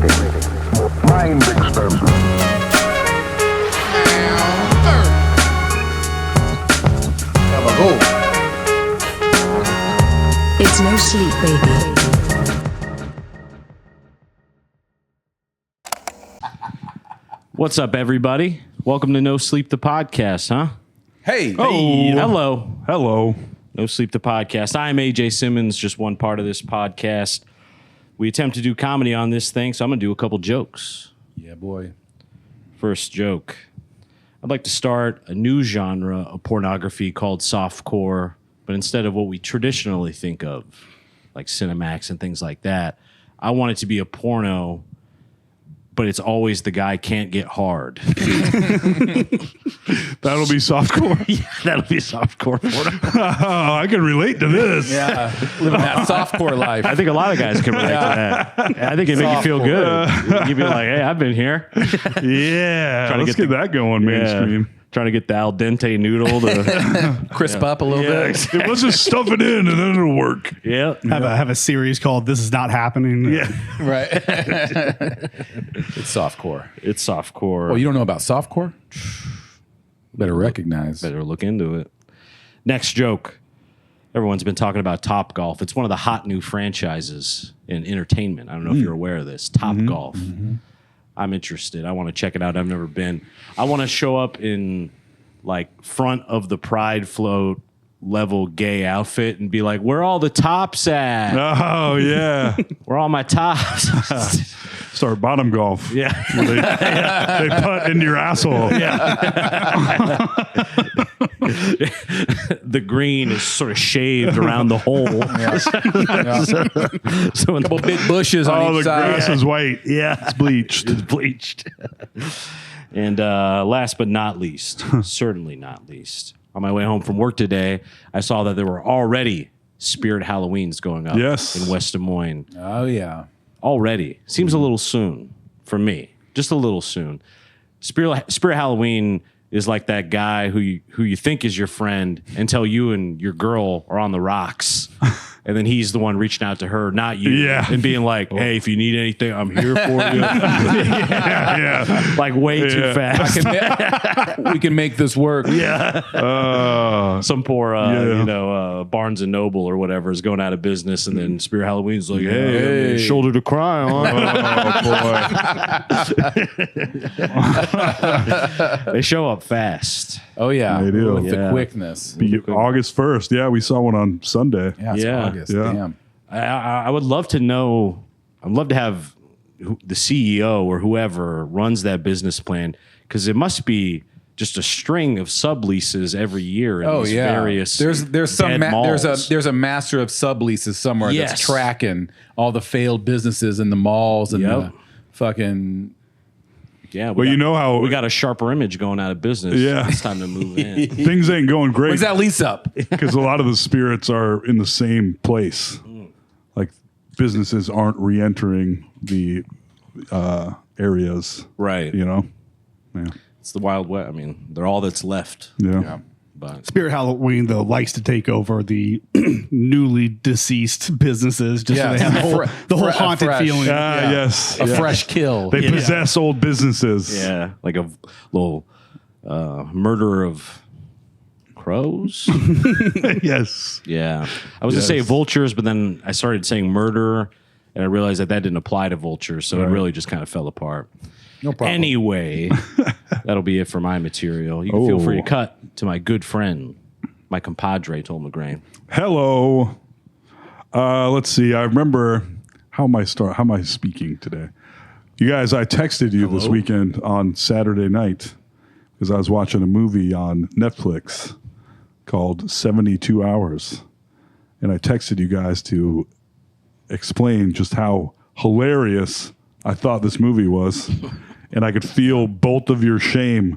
Stimulating. Mind experiment. It's no sleep, baby. What's up, everybody? Welcome to No Sleep, the podcast, huh? Hey. Hey, hello. Hello. No Sleep, the podcast. I'm AJ Simmons, just one part of this podcast. We attempt to do comedy on this thing, so I'm going to do a couple jokes. Yeah, boy. First joke. I'd like to start a new genre of pornography called softcore, but instead of what we traditionally think of, like Cinemax and things like that, I want it to be a porno, but it's always the guy can't get hard. That'll be softcore. Yeah, that'll be softcore porno. Oh, I can relate to this. Yeah, living that softcore life. I think a lot of guys can relate to that. I think it make you feel good. You'd be like, hey, I've been here. Yeah. Trying to Let's get get that going mainstream. Trying to get the al dente noodle to Crisp up a little bit. Yeah, let's just stuff it in and then it'll work. yeah. Have a series called "This Is Not Happening." Yeah. Right. It's softcore. It's softcore. Oh, you don't know about softcore? Better recognize. Better look into it. Next joke. Everyone's been talking about Top Golf. It's one of the hot new franchises in entertainment. I don't know if you're aware of this. Top Golf. I'm interested. I want to check it out. I've never been. I want to show up in like front of the Pride float level gay outfit and be like, where all the tops at? Oh, yeah. Where all my tops? Start bottom golf. Yeah. They putt into your asshole. The green is sort of shaved around the hole. So in Couple big bushes on Oh, each the side. grass is white. yeah, It's bleached. it's bleached. And last but not least, certainly not least, on my way home from work today, I saw that there were already Spirit Halloweens going up Yes. in West Des Moines. Oh, yeah. Already. Seems a little soon for me. Just a little soon. Spirit Halloween is like that guy who you think is your friend until you and your girl are on the rocks. And then he's the one reaching out to her, not you. Yeah. And being like, hey, if you need anything, I'm here for you. Yeah. Like way too fast. We can make this work. Yeah. Some poor, Barnes and Noble or whatever is going out of business. And then Spirit Halloween's like, hey, shoulder to cry on. They show up fast. Oh, yeah. They do. With the Yeah. quickness. August 1st. Yeah, we saw one on Sunday. Yeah, it's Yeah. August. Yeah. Damn. I would love to know. I'd love to have the CEO or whoever runs that business plan, because it must be just a string of subleases every year in Oh, these yeah. various There's some dead malls. there's a master of subleases somewhere Yes. that's tracking all the failed businesses in the malls and Yep. the fucking. Yeah, But you know how we got a sharper image going out of business. Yeah. It's time to move in. things ain't going great. When's that lease up? Because a lot of the spirits are in the same place. Like businesses aren't re-entering the areas, Right. you know? Yeah. It's the Wild West. I mean, they're all that's left. Yeah. But Spirit Halloween though likes to take over the newly deceased businesses, just so Yeah. they have the whole haunted fresh. feeling. Yes. A Yeah. fresh kill. They possess old businesses. yeah, like a little murder of crows. Yes. Yeah. I was going to say Yes. vultures, but then I started saying murder, and I realized that didn't apply to vultures, so it really just kind of fell apart. No problem. Anyway, that'll be it for my material. You can feel free to Oh. cut to my good friend, my compadre, Toll McGrain. Hello. Let's see. I remember how am I speaking today? You guys, I texted you this weekend on Saturday night because I was watching a movie on Netflix called 72 Hours. And I texted you guys to explain just how hilarious I thought this movie was. And I could feel both of your shame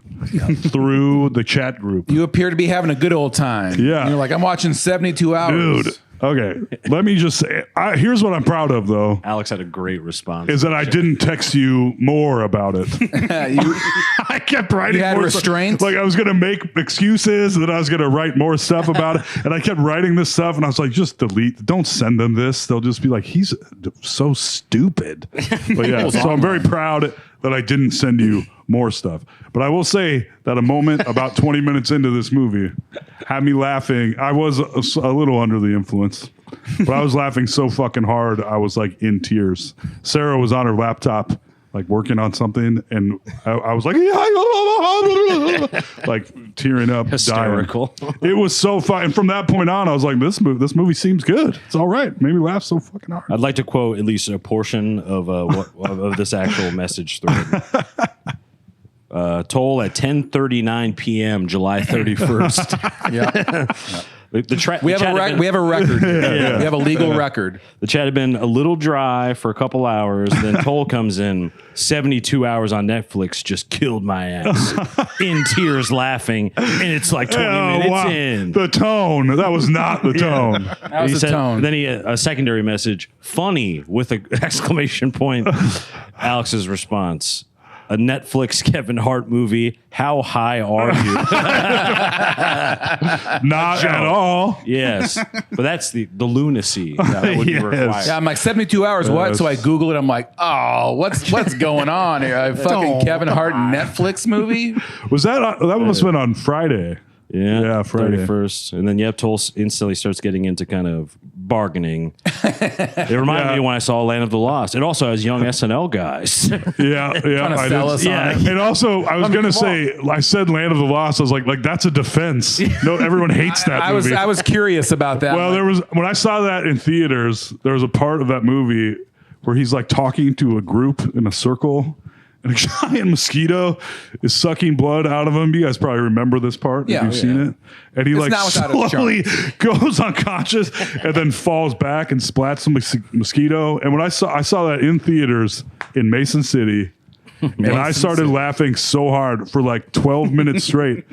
through the chat group. You appear to be having a good old time. Yeah. And you're like, I'm watching 72 hours. Dude, Okay, let me just say, here's what I'm proud of, though, Alex had a great response. is that I didn't text you more about it. I kept writing. You had more restraints? Like I was going to make excuses, and then I was going to write more stuff about it. And I kept writing this stuff, and I was like, just delete. Don't send them this. They'll just be like, he's so stupid. But yeah, so I'm very proud that I didn't send you more stuff. But I will say that a moment about 20 minutes into this movie had me laughing. I was a little under the influence, but I was laughing so fucking hard. I was like in tears. Sarah was on her laptop, like working on something. And I was like, like tearing up, Hysterical. dying. It was so fun. And from that point on, I was like, this movie seems good. It's all right. Made me laugh so fucking hard. I'd like to quote at least a portion of of this actual message thread. Toll at 10:39 p.m. July 31st. Yeah. We We have a record. We have a legal record. The chat had been a little dry for a couple hours. Then Toll comes in, 72 hours on Netflix just killed my ass. In tears laughing. And it's like 20 minutes in. The tone. That was not the tone. That was the tone. Then he had a secondary message, funny, with an exclamation point. Alex's response. A Netflix Kevin Hart movie. How high are you? Not at all. Yes, but that's the lunacy that would be Yes. required. Yeah, I'm like 72 hours. What? So I Google it. I'm like, oh, what's going on here? A fucking Kevin Hart Netflix movie? Was that must have been on Friday? Yeah, Friday. 31st. And then Toll instantly starts getting into kind of bargaining. It reminded me when I saw Land of the Lost. It also has young SNL guys. Yeah. Trying to sell us on it. And also, I was gonna say, I said Land of the Lost. I was like that's a defense. No, everyone hates that movie. I was curious about that. Well, there was when I saw that in theaters, there was a part of that movie where he's like talking to a group in a circle. And a giant mosquito is sucking blood out of him. You guys probably remember this part if you've seen it. And he like not without its slowly goes unconscious and then falls back and splats some mosquito. And when I saw that in theaters in Mason City, and I started laughing so hard for like 12 minutes straight.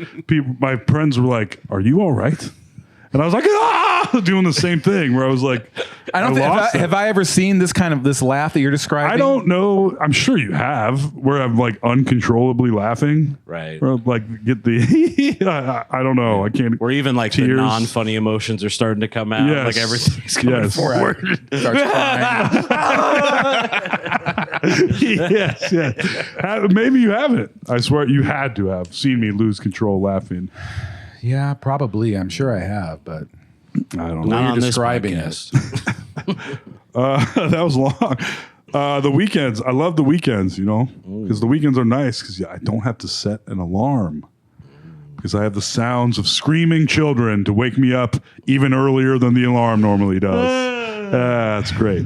My friends were like, "Are you all right?" And I was like, doing the same thing where I was like, I don't have I ever seen this laugh that you're describing? I don't know. I'm sure you have, where I'm like uncontrollably laughing. Right. Or like get the, I don't know. I can't. Where even like the tears. Non-funny emotions are starting to come out. Yes. Like everything's coming forward. Starts crying. Yes. Maybe you haven't. I swear you had to have seen me lose control laughing. Yeah, probably. I'm sure I have, but I don't know. Not you're on this describing podcast. That was long. The weekends. I love the weekends, because the weekends are nice because I don't have to set an alarm because I have the sounds of screaming children to wake me up even earlier than the alarm normally does. That's great.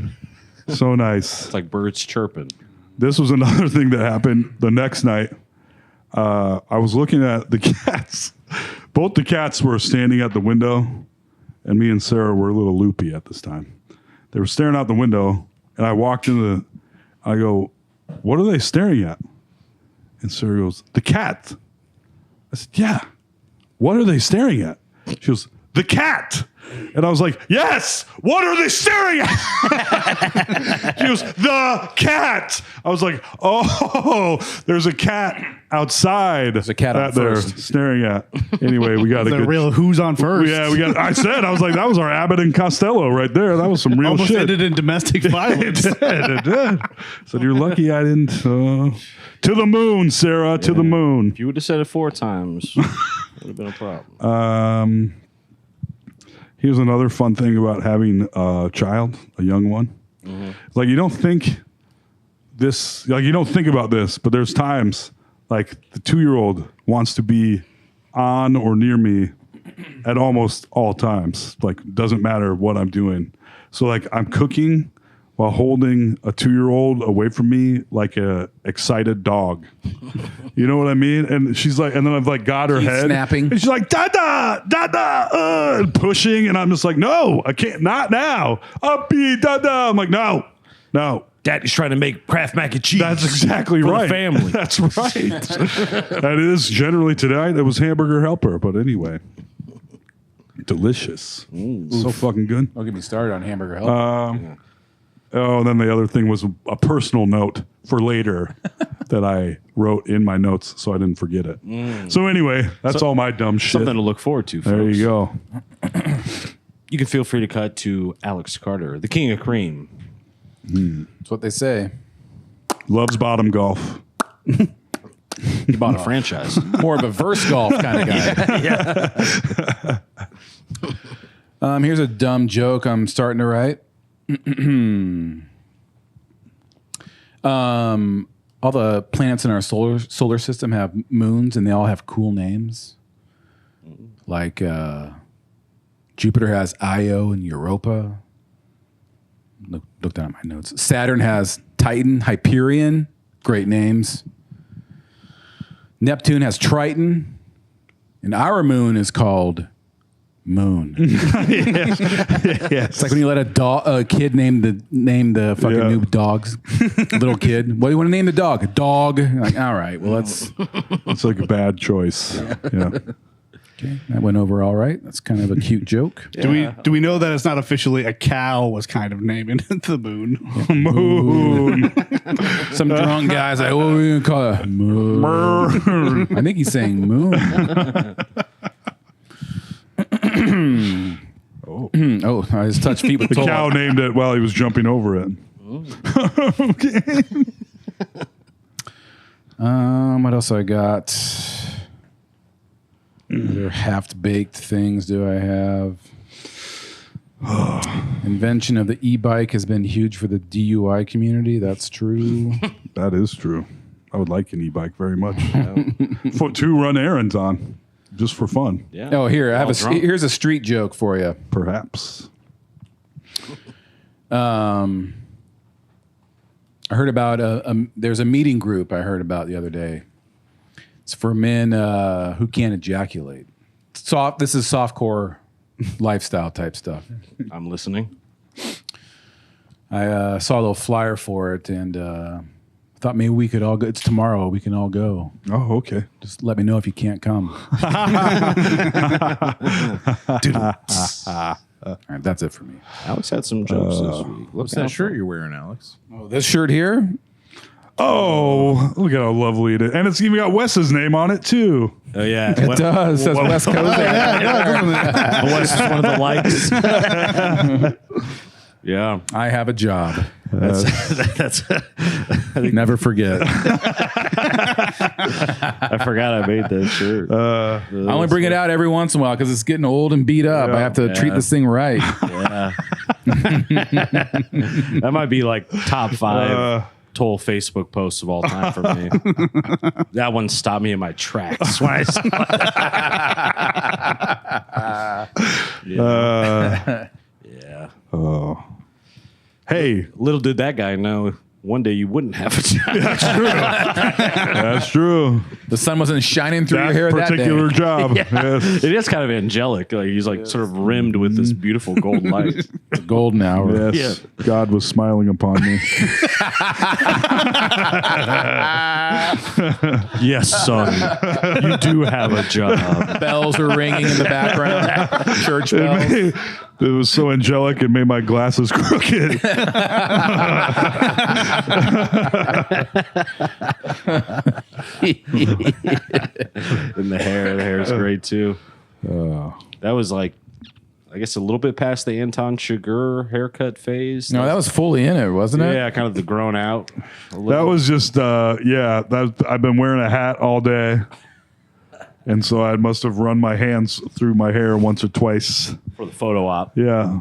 So nice. It's like birds chirping. This was another thing that happened the next night. I was looking at the cats. Both the cats were standing at the window, and me and Sarah were a little loopy at this time. They were staring out the window, and I walked in I go, "What are they staring at?" And Sarah goes, "The cat." I said, "Yeah. What are they staring at?" She goes, "The cat." And I was like, "Yes, what are they staring at?" She goes, "The cat." I was like, "Oh, there's a cat outside." There's a cat that out they're first. staring at. Anyway, we got a The good. real who's on first. Yeah, I was like, that was our Abbott and Costello right there. That was some real Almost shit. ended in domestic violence. It did. Said, "You're lucky I didn't." To the moon, Sarah. To the moon. If you would have said it 4 times, it would have been a problem. Here's another fun thing about having a child, a young one. Mm-hmm. Like you don't think about this, but there's times like the 2-year-old wants to be on or near me at almost all times. Like doesn't matter what I'm doing. So like I'm cooking while holding a 2-year-old away from me like a excited dog. You know what I mean? And she's like, and then I've like got her head snapping. and she's like, "Dada, dada," and pushing. And I'm just like, "No, I can't, not now. Uppy, dada." I'm like, no. Daddy's trying to make Kraft mac and cheese. That's exactly for right. the family. That's right. That is generally tonight. It was Hamburger Helper, but anyway. delicious. So fucking good. Don't get me started on hamburger helper. Oh, and then the other thing was a personal note for later that I wrote in my notes so I didn't forget it. So anyway, that's all my dumb shit. Something to look forward to, folks. There you go. You can feel free to cut to Alex Carter, the king of cream. That's what they say. Loves bottom golf. He bought a franchise. More of a verse golf kind of guy. Here's a dumb joke I'm starting to write. All the planets in our solar system have moons, and they all have cool names. Like Jupiter has Io and Europa. Look down at my notes. Saturn has Titan, Hyperion. Great names. Neptune has Triton, and our moon is called Moon. It's like when you let a kid name the fucking new dogs. Little kid. What do you want to name the dog? A dog. Like, all right, well that's like a bad choice. Yeah. okay. That went over all right. That's kind of a cute joke. Do we know that it's not officially a cow was kind of naming it the moon? Moon. Some drunk guy's like, what are we gonna call it? Moon. I think he's saying moon. Oh, I just touched feet with The cow named it while he was jumping over it. Okay. What else I got? Other half-baked things do I have? Invention of the e-bike has been huge for the DUI community. That's true. That is true. I would like an e-bike very much. To run errands on, just for fun. Yeah. Oh, here I have drunk. here's a street joke for you. Perhaps. I heard about there's a meeting group I heard about the other day. It's for men who can't ejaculate. This is softcore lifestyle type stuff. I'm listening. I saw a little flyer for it and thought maybe we could all go. It's tomorrow. We can all go. Oh, okay. Just let me know if you can't come. All right, that's it for me. Alex had some jokes this week. What's that shirt you're wearing, Alex? Oh, this shirt here? Oh, look at how lovely it is. And it's even got Wes's name on it, too. Oh, yeah. It does. It says West Cozad. Wes is one of the likes. Yeah. I have a job. That's Never forget. I forgot I made that shirt. I only bring it out every once in a while because it's getting old and beat up. I have to treat this thing right. Yeah. That might be like top 5 total Facebook posts of all time for me. That one stopped me in my tracks. When I yeah. Oh. Hey. Little did that guy know one day you wouldn't have a job. That's true. The sun wasn't shining through your That hair that particular day. job. Yes. It is kind of angelic. Like he's like sort of rimmed with this beautiful gold light. The golden hour. Yes. God was smiling upon me. Yes, son. You do have a job. Bells are ringing in the background. Church bells. It was so angelic, it made my glasses crooked. And the hair is great too. That was like, I guess a little bit past the Anton Chigurh haircut phase. No, that was fully in it, wasn't it? Yeah, kind of the grown out. That was just, I've been wearing a hat all day. And so I must have run my hands through my hair once or twice. for the photo op. Yeah.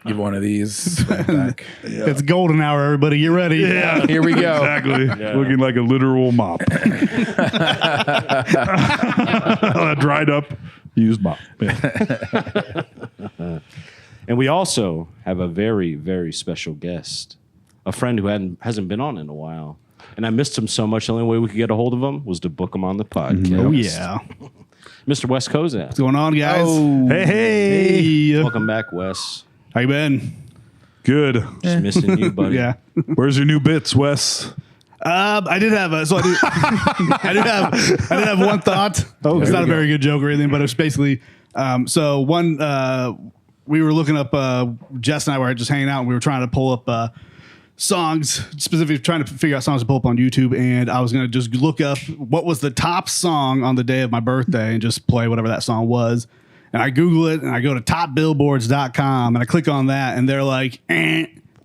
Give one of these. Back. It's golden hour, everybody. Get ready. Yeah. Here we go. Exactly. Looking like a literal mop. A dried up, used mop. Yeah. And we also have a very, very special guest, a friend who hasn't been on in a while. And I missed him so much. The only way we could get a hold of him was to book him on the podcast. Oh, yeah. Mr. Wes Cozad. What's going on, guys? Oh. Hey. Welcome back, Wes. How you been? Good. Just missing you, buddy. Yeah. Where's your new bits, Wes? I did have I did have one thought. Oh, it's there not a we very good joke or anything, but it's basically so one we were looking up Jess and I were just hanging out and we were trying to pull up songs, specifically trying to figure out songs to pull up on YouTube, and I was going to just look up what was the top song on the day of my birthday and just play whatever that song was. And I Google it and I go to topbillboards.com and I click on that and they're like,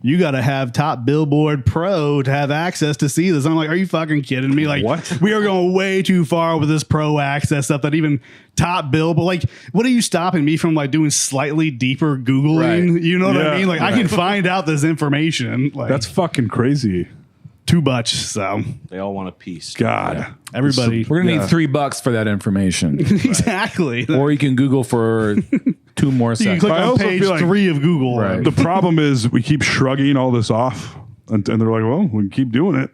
you got to have Top Billboard Pro to have access to see this. I'm like, are you fucking kidding me? Like, What? We are going way too far with this pro access stuff that even Top Billboard, like, what are you stopping me from like doing slightly deeper Googling? Right. You know what I Yeah. mean? Like, I can find out this information. Like, That's fucking crazy. too much. So They all want a piece. God. everybody, We're gonna need $3 for that information, exactly. or you can Google for 2 more You can seconds. click I on also page feel like- 3 of Google. Right. The problem is we keep shrugging all this off, and they're like, "Well, we can keep doing it."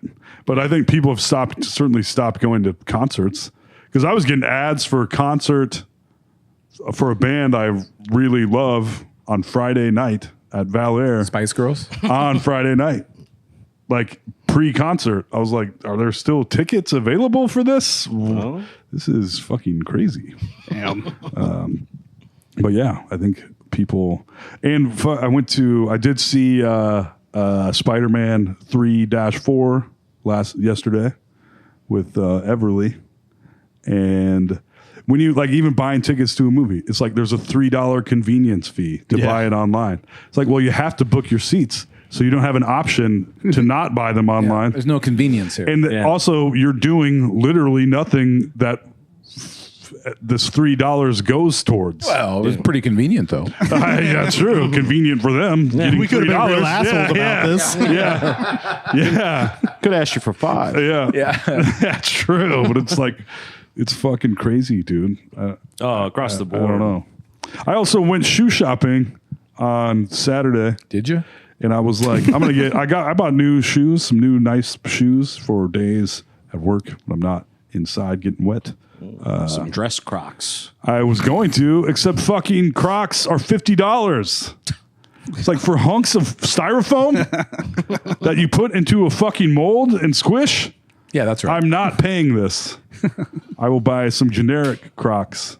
But I think people have certainly stopped going to concerts because I was getting ads for a concert for a band I really love on Friday night at Valair Spice Girls. on Friday night, like pre-concert. I was like, "Are there still tickets available for this? This is fucking crazy." Damn. But yeah, I think people, and I did see Spider-Man 3-4 yesterday with Everly, and when you like even buying tickets to a movie, it's like there's a $3 convenience fee to buy it online. It's like, well, you have to book your seats, so you don't have an option to not buy them online. There's no convenience here. And also, you're doing literally nothing that this $3 goes towards. well, it was pretty convenient though. That's true. Convenient for them. Getting We could have been $3. real assholes about this. Yeah. Could ask you for 5. Yeah. Yeah. That's true. But it's like, it's fucking crazy, dude. Across the I board. don't know. I also went shoe shopping on Saturday, Did you? and I was like, I bought new shoes, some new nice shoes for days at work when I'm not inside getting wet. Some dress Crocs. I was going to, except fucking Crocs are $50. It's like for hunks of styrofoam that you put into a fucking mold and squish. Yeah, that's right. I'm not paying this. I will buy some generic Crocs.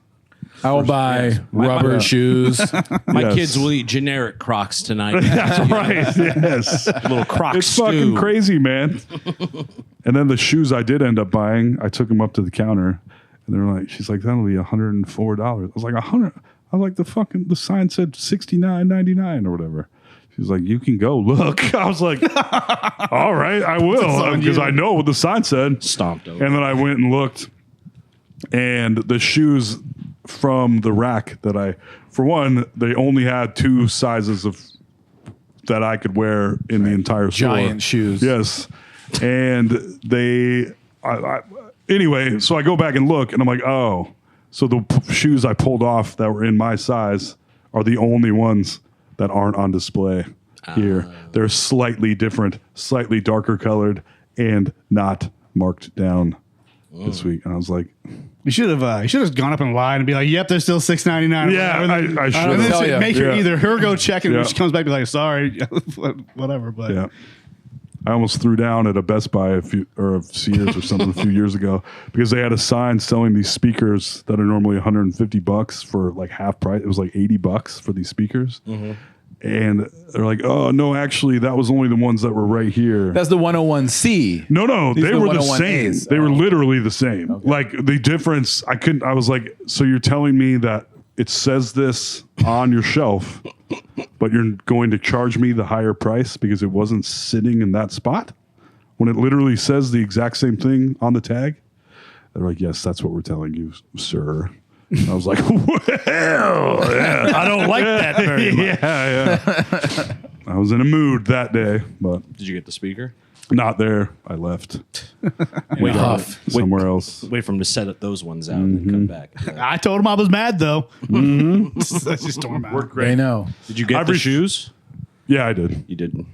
I will buy rubber shoes. My Yes. kids will eat generic Crocs tonight. That's right. Yes. Little Croc It's stew. fucking crazy, man. And then the shoes I did end up buying, I took them up to the counter, and they're like, she's like, that'll be $104. I was like, $100. I was like, the sign said $69.99 or whatever. She was like, you can go look. I was like, all right, I will, because I know what the sign said. Stomped over. And then I went and looked, and the shoes from the rack for one, they only had 2 sizes that I could wear in the entire store. Giant shoes. Yes. And anyway, so I go back and look, and I'm like, oh, so the shoes I pulled off that were in my size are the only ones that aren't on display here. They're slightly different, slightly darker colored, and not marked down this week. And I was like, You should have gone up in line and be like, "Yep, there's still $6.99." Yeah, I should And have. then Yeah. make her Yeah. either her go check it, Yeah. when she comes back, be like, "Sorry, whatever." But Yeah. I almost threw down at a Best Buy a Sears or something a few years ago because they had a sign selling these speakers that are normally $150 for like half price. It was like $80 for these speakers. And they're like, oh, no, actually, that was only the ones that were right here. That's the 101C. No, These they are the were the 101As. same. They were literally the same. Like the difference, I was like, so you're telling me that it says this on your shelf, but you're going to charge me the higher price because it wasn't sitting in that spot when it literally says the exact same thing on the tag? They're like, yes, that's what we're telling you, sir. I was like, well, yeah. I don't like that very much. Yeah. I was in a mood that day, but Did you get the speaker? not there. I left Wait, Huff. somewhere else. wait for him to set up those ones out and then come back. I told him I was mad though. That's just storm out. They know. Did you get the shoes? Yeah, I did. You didn't.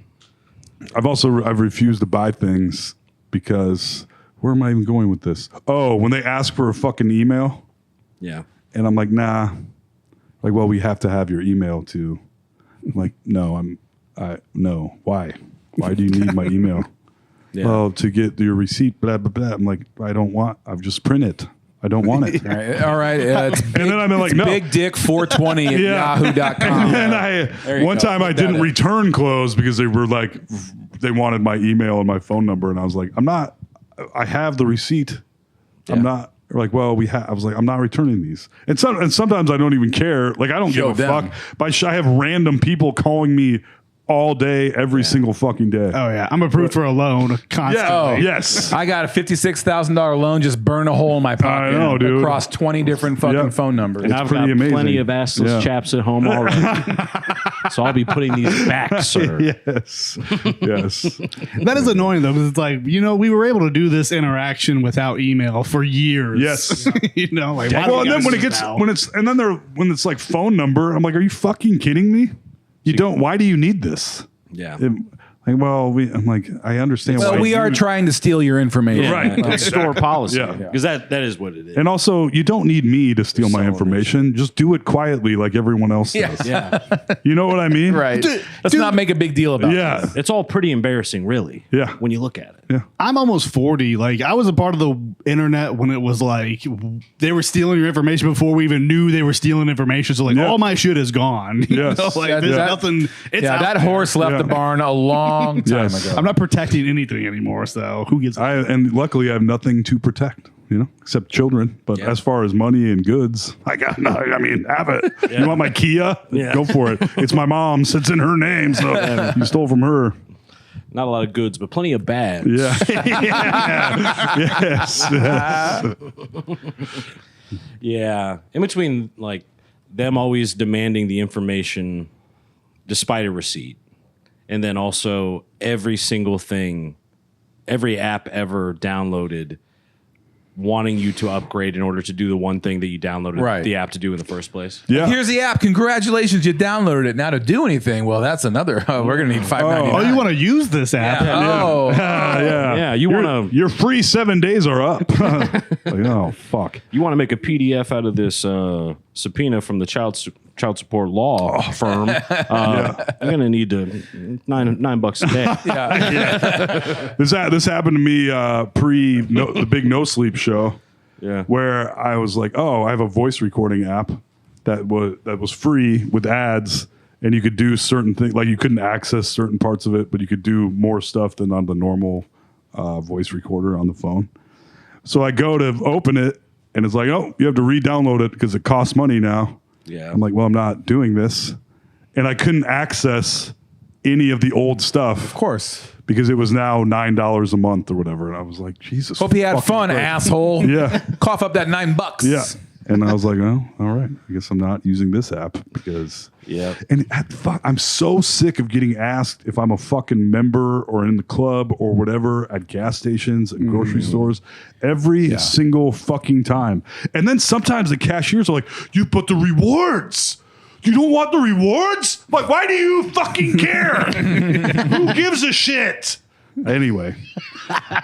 I've refused to buy things because where am I even going with this? Oh, when they ask for a fucking email, Yeah. and I'm like, nah. Like, well, we have to have your email too. I'm like, no, no. Why? Why do you need my email? Yeah. Oh, to get your receipt, blah, blah, blah. I'm like, I've just print it. I don't want it. All right. It's big, And then I'm like, no. Big Dick 420 at yahoo.com. And one time I didn't return clothes because they were like, they wanted my email and my phone number. And I was like, I have the receipt. I'm not. They're like, well, I was like, I'm not returning these. And sometimes I don't even care. Like, I don't give a fuck. But I have random people calling me all day, every single fucking day. Oh yeah, I'm approved for a loan constantly. Yeah. Oh, yes. I got a $56,000 loan. Just burn a hole in my pocket. I know, dude. Across 20 different fucking phone numbers. And I've got amazing. plenty of assless chaps at home already. So I'll be putting these back, sir. Yes. Yes. That is annoying though, because it's like, we were able to do this interaction without email for years. Yes. Like why Well, do and we then gotta do this now? when it's like phone number, I'm like, are you fucking kidding me? Why do you need this? Yeah. I'm like, I understand. Well, why we are trying to steal your information. Right. It's store policy. Yeah. Because that is what it is. And also, you don't need me to steal my information. Just do it quietly like everyone else does. Yeah. You know what I mean? Right. Let's not make a big deal about it. Yeah. It's all pretty embarrassing, really. Yeah. When you look at it. Yeah. I'm almost 40. Like, I was a part of the internet when it was like they were stealing your information before we even knew they were stealing information. So like all my shit is gone. You Yes. know, like there's nothing. It's out that there. horse left the barn a long time Yes. ago. I'm not protecting anything anymore. So who gives? And luckily, I have nothing to protect. Except children. But as far as money and goods, I got nothing. I mean, have it. Yeah. You want my Kia? Yeah. Go for it. It's my mom's. It's in her name. So you stole from her. Not a lot of goods, but plenty of bads. Yeah. Yes. Yeah. In between, like, them always demanding the information despite a receipt. And then also every single thing, every app ever downloaded, wanting you to upgrade in order to do the one thing that you downloaded the app to do in the first place. Yeah. Here's the app. Congratulations, you downloaded it. Now to do anything, well, that's another. We're gonna need $5.99. Oh, you want to use this app? Yeah. Oh, Yeah. Yeah, you want to Your free 7 days are up. Like, oh, fuck. you want to make a PDF out of this subpoena from the child support law firm. You're gonna need to $9 a day. This happened to me the big No Sleep show. Yeah. Where I was like, oh, I have a voice recording app that was free with ads, and you could do certain things. Like, you couldn't access certain parts of it, but you could do more stuff than on the normal voice recorder on the phone. So I go to open it, and it's like, oh, you have to re-download it because it costs money now. Yeah. I'm like, well, I'm not doing this. And I couldn't access any of the old stuff. of course. Because it was now $9 a month or whatever. And I was like, Jesus. Hope you had fucking fun, Christ. asshole. Yeah. Cough up that $9. Yeah. And I was like, oh, all right. I guess I'm not using this app because. Yeah. And I'm so sick of getting asked if I'm a fucking member or in the club or whatever at gas stations and grocery stores every single fucking time. And then sometimes the cashiers are like, but the rewards. You don't want the rewards? Like, why do you fucking care? Who gives a shit? Anyway,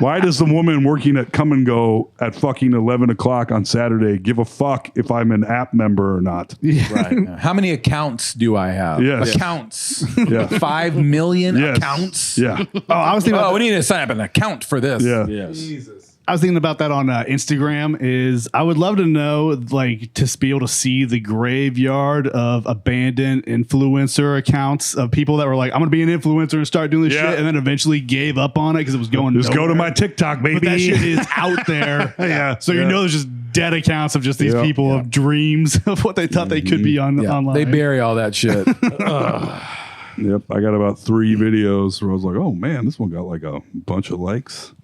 why does the woman working at Come and Go at fucking 11 o'clock on Saturday give a fuck if I'm an app member or not? Right. How many accounts do I have? Yes. Accounts. Yeah. 5 million Yes. accounts. Yeah. Oh, I was thinking. Oh, we need to sign up an account for this. Yeah. Yes. I was thinking about that on Instagram. Is I would love to know, like, to be able to see the graveyard of abandoned influencer accounts of people that were like, I'm going to be an influencer and start doing this Yeah. shit, and then eventually gave up on it because it was going. Just go to nowhere. my TikTok, baby. But that shit is out there. Yeah. So you know, there's just dead accounts of just these Yeah. people of dreams of what they thought they could be on Yeah, online. they bury all that shit. Yep. I got about 3 videos where I was like, oh man, this one got like a bunch of likes.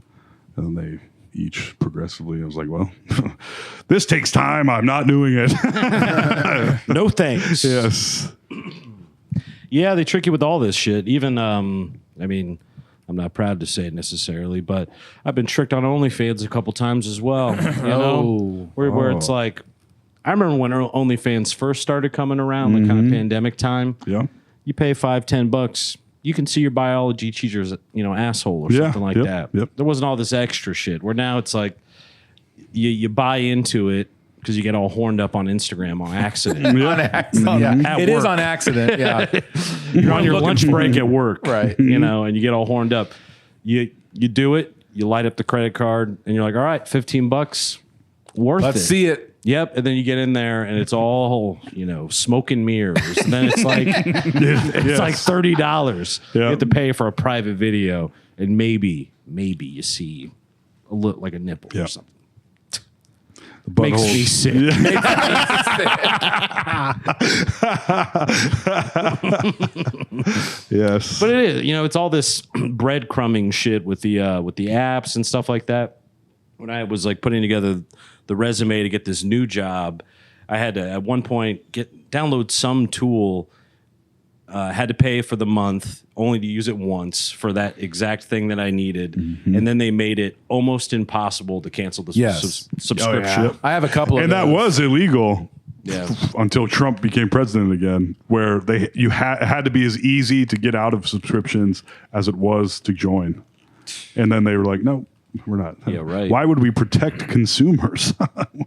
And they each progressively, I was like, well, this takes time. I'm not doing it. No thanks. Yes. Yeah, they trick you with all this shit. Even, I mean, I'm not proud to say it necessarily, but I've been tricked on OnlyFans a couple times as well. You know, where it's like, I remember when OnlyFans first started coming around, like kind of pandemic time. Yeah. You pay $5-10, you can see your biology teacher's, asshole or something like that. Yep. There wasn't all this extra shit. Where now it's like, you buy into it because you get all horned up on Instagram on accident. On accident. Yeah. At It is work. on accident. Yeah. You're on your lunch break at work, Right. and you get all horned up. You You do it. You light up the credit card, and you're like, all right, $15, worth it. Let's see it. Yep, and then you get in there, and it's all smoke and mirrors. And then it's like it's like $30. Yeah. You have to pay for a private video, and maybe you see a look like a nipple or something. Makes me sick. Yes. But it is, it's all this breadcrumbing shit with the apps and stuff like that. When I was like putting together the resume to get this new job, I had to at one point download some tool. Had to pay for the month, only to use it once for that exact thing that I needed, and then they made it almost impossible to cancel the subscription. Yep. I have a couple of And that those. was illegal. Yeah. Until Trump became president again, where it had to be as easy to get out of subscriptions as it was to join. And then they were like, no, we're not. Yeah, right. Why would we protect consumers?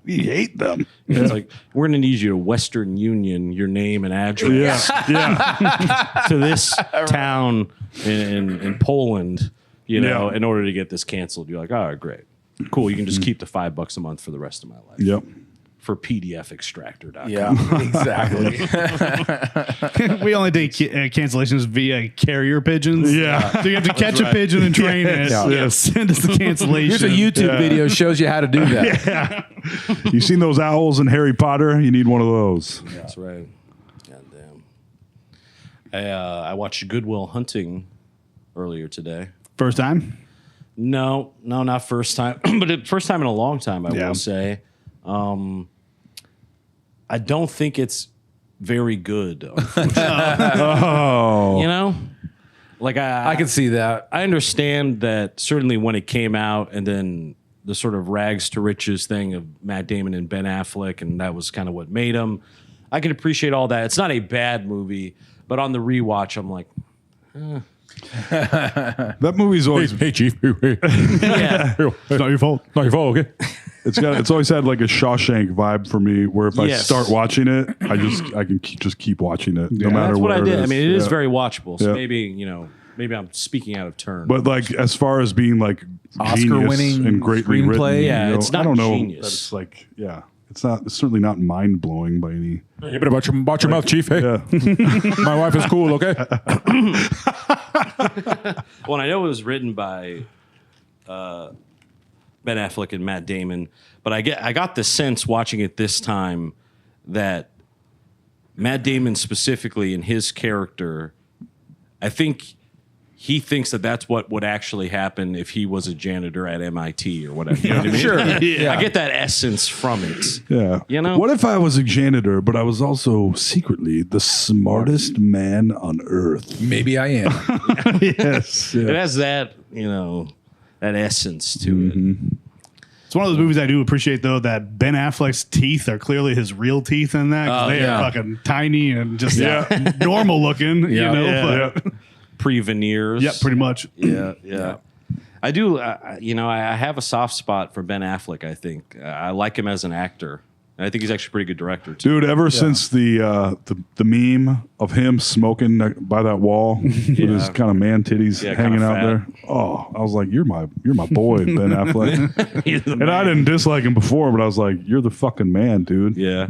We hate them. It's like, we're going to need you to Western Union your name and address Yeah. to this town in Poland, Yeah. in order to get this canceled. You're like, all right, great. Cool. You can just keep the $5 a month for the rest of my life. Yep. For PDFextractor.com. Yeah, exactly. We only take cancellations via carrier pigens. Yeah. So you have to catch a pigeon and train it. Yes. Send us the cancellation. Here's a YouTube video shows you how to do that. You seen those owls in Harry Potter? You need one of those. That's right. God damn. I watched Good Will Hunting earlier today. First time? No, not first time, but first time in a long time, I will say. I don't think it's very good. Oh. Like I can see that. I understand that certainly when it came out, and then the sort of rags to riches thing of Matt Damon and Ben Affleck, and that was kind of what made him. I can appreciate all that. It's not a bad movie, but on the rewatch, I'm like, That movie's always Hey, Chief. yeah, It's not your fault. Not your fault, okay? it's always had like a Shawshank vibe for me, where if I Yes. start watching it, I can just keep watching it no matter that's what I where did. it is. I mean, it is Yeah. very watchable. So Yeah. maybe I'm speaking out of turn. But like as far as being like Oscar-winning genius and greatly screenplay? written, Yeah, it's not I don't know. genius. That it's like it's not. It's certainly not mind blowing by any. You better watch your mouth, Chief. Hey, Yeah, my wife is cool, okay? Well, and I know it was written by Ben Affleck and Matt Damon, but I got the sense watching it this time that Matt Damon specifically in his character, I think he thinks that that's what would actually happen if he was a janitor at MIT or whatever. You know what I mean? Sure. I get that essence from it. yeah. You know? what if I was a janitor, but I was also secretly the smartest man on earth? Maybe I am. Yes. It Yeah. has that, that essence to it. It's one of those movies I do appreciate, though, that Ben Affleck's teeth are clearly his real teeth in that. 'Cause they yeah. are fucking tiny and just normal looking, Yeah. but Pre-veneers. yeah, pretty much. Yeah. I do. I have a soft spot for Ben Affleck. I think I like him as an actor. And I think he's actually a pretty good director too. Dude, ever since the meme of him smoking by that wall with his kind of man titties Yeah, hanging kinda out fat. there, I was like, you're my boy, Ben Affleck. He's the And I man. didn't dislike him before, but I was like, you're the fucking man, dude. Yeah.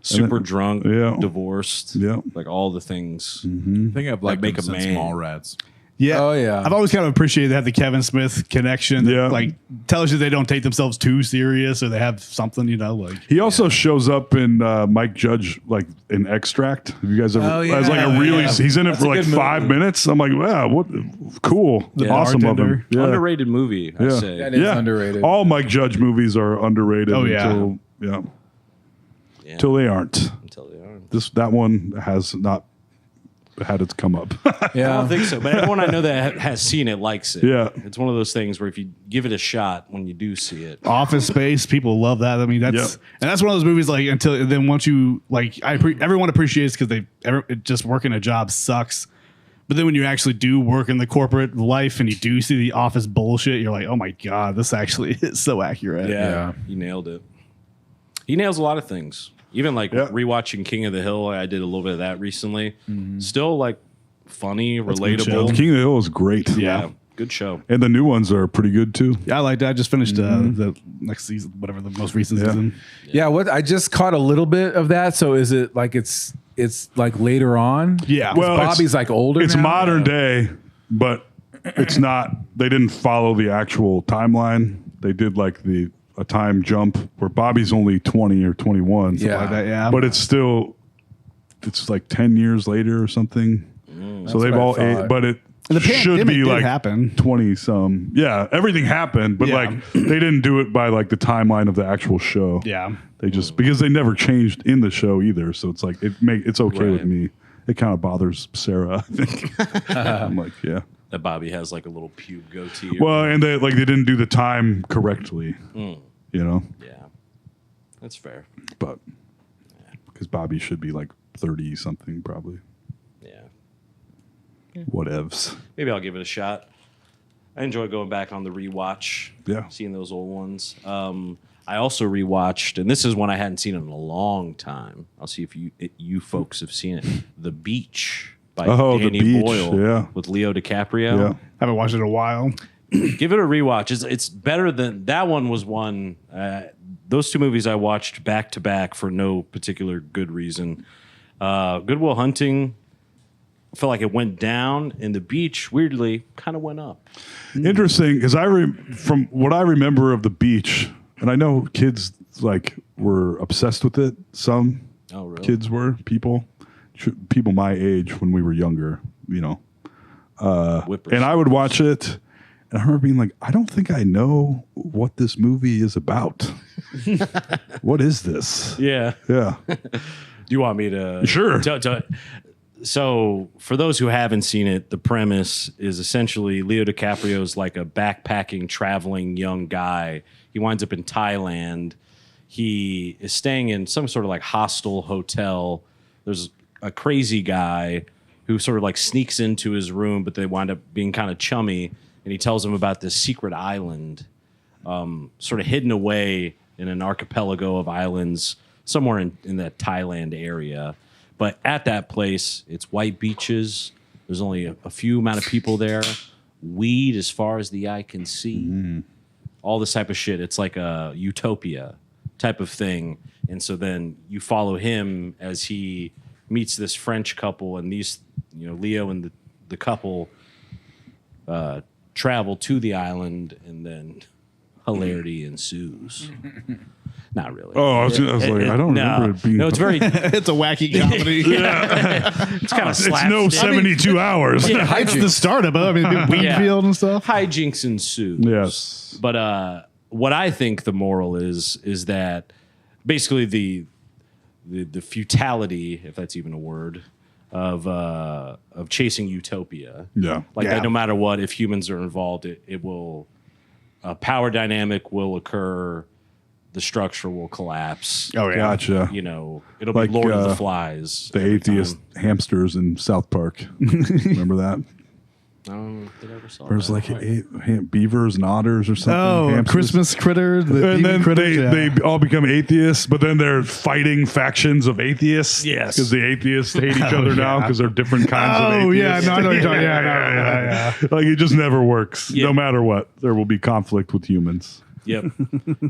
Super drunk, yeah. divorced, Yeah. like all the things. I think I've liked make him a since man. Mallrats. Yeah. Oh, yeah. I've always kind of appreciated that the Kevin Smith connection. Yeah. Like tells you they don't take themselves too serious or they have something, like. He also shows up in Mike Judge, like in Extract. Have you guys ever? Oh, yeah. As like a really, Yeah. he's in it That's for a like good 5 movie. minutes. I'm like, wow, what cool, awesome of him. bartender. Yeah. Underrated movie, I Yeah. say. That is Yeah. underrated. All Mike Judge movies are underrated. Oh, yeah. Until, Yeah. Until they aren't. Until they aren't. That one has not had its come up. I don't think so, but everyone I know that has seen it likes it. Yeah. It's one of those things where if you give it a shot when you do see it. Office Space, people love that. I mean, that's Yep. and that's one of those movies. Like until then, once you like, everyone appreciates because just working a job sucks. But then when you actually do work in the corporate life and you do see the office bullshit, you're like, oh my god, this actually is so accurate. Yeah. He nailed it. He nails a lot of things. Even like Yeah. rewatching King of the Hill, I did a little bit of that recently. Still like funny, good relatable. show. King of the Hill is great. Yeah. Good show. And the new ones are pretty good too. Yeah, I liked it. I just finished the next season, whatever the most recent season. Yeah, what I just caught a little bit of that. So is it like it's like later on? Yeah. Well, Bobby's like older. It's now? modern day, but it's not. They didn't follow the actual timeline. They did like a time jump where Bobby's only 20 or 21. Yeah. Like that, yeah. But it's like 10 years later or something. So they've what I all thought. but it And the should pandemic be did like happen. 20 some. Yeah, everything happened, but Yeah. like they didn't do it by like the timeline of the actual show. Yeah. They just because they never changed in the show either, so it's like it's okay with Right. me. It kind of bothers Sarah, I think. I'm like, yeah. That Bobby has like a little pube goatee. or- Well, and they didn't do the time correctly, you know. yeah, that's fair. But because Bobby should be like 30 something, probably. Yeah, Whatevs. maybe I'll give it a shot. I enjoy going back on the rewatch. Yeah. seeing those old ones. I also rewatched, and this is one I hadn't seen in a long time. I'll see if you folks have seen it. The Beach by Oh, The Danny Beach, Boyle yeah. with Leo DiCaprio. Yeah. Haven't watched it in a while. Give it a rewatch. It's better than that one was one. Those two movies I watched back to back for no particular good reason. Good Will Hunting, I felt like it went down, and The Beach weirdly kind of went up. Interesting, because from what I remember of The Beach, and I know kids like were obsessed with it. Some Oh, really? kids were people my age when we were younger, you know. Whippers. And I would watch it, and I remember being like, I don't think I know what this movie is about. What is this? Yeah. Yeah. Do you want me to? Sure. So, for those who haven't seen it, the premise is essentially Leo DiCaprio's like a backpacking, traveling young guy. He winds up in Thailand. He is staying in some sort of like hostel hotel. There's a crazy guy who sort of like sneaks into his room, but they wind up being kind of chummy. And he tells him about this secret island, sort of hidden away in an archipelago of islands somewhere in that Thailand area. But at that place, it's white beaches. There's only a few amount of people there. Weed as far as the eye can see. All this type of shit. It's like a utopia type of thing. And so then you follow him as he meets this French couple, and Leo and the couple travel to the island, and then hilarity ensues. Not really. Oh, I was like, I don't remember it being. No, it's very. It's a wacky comedy. It's kind of It's no slapstick. 72 hours. It's the start of it. I mean, weed Yeah. field and stuff. Hijinks ensues. Yes. But what I think the moral is that basically the futility, if that's even a word, of chasing utopia. Yeah. Like Yeah. that, no matter what, if humans are involved, it will a power dynamic will occur. The structure will collapse. Oh, yeah. Gotcha. You know, it'll Like, be Lord of the Flies. The every atheist time. hamsters in South Park. Remember that? I don't know if I ever saw There's that. like beavers and otters or something. Oh, hamsters. Christmas critter. The And then critters, yeah. they all become atheists, but then they're fighting factions of atheists. Yes. Because the atheists hate each other now yeah. because they're different kinds of Oh, yeah. atheists. No, I know what you're talking. Yeah. Like it just never works. Yeah. No matter what, there will be conflict with humans. Yep.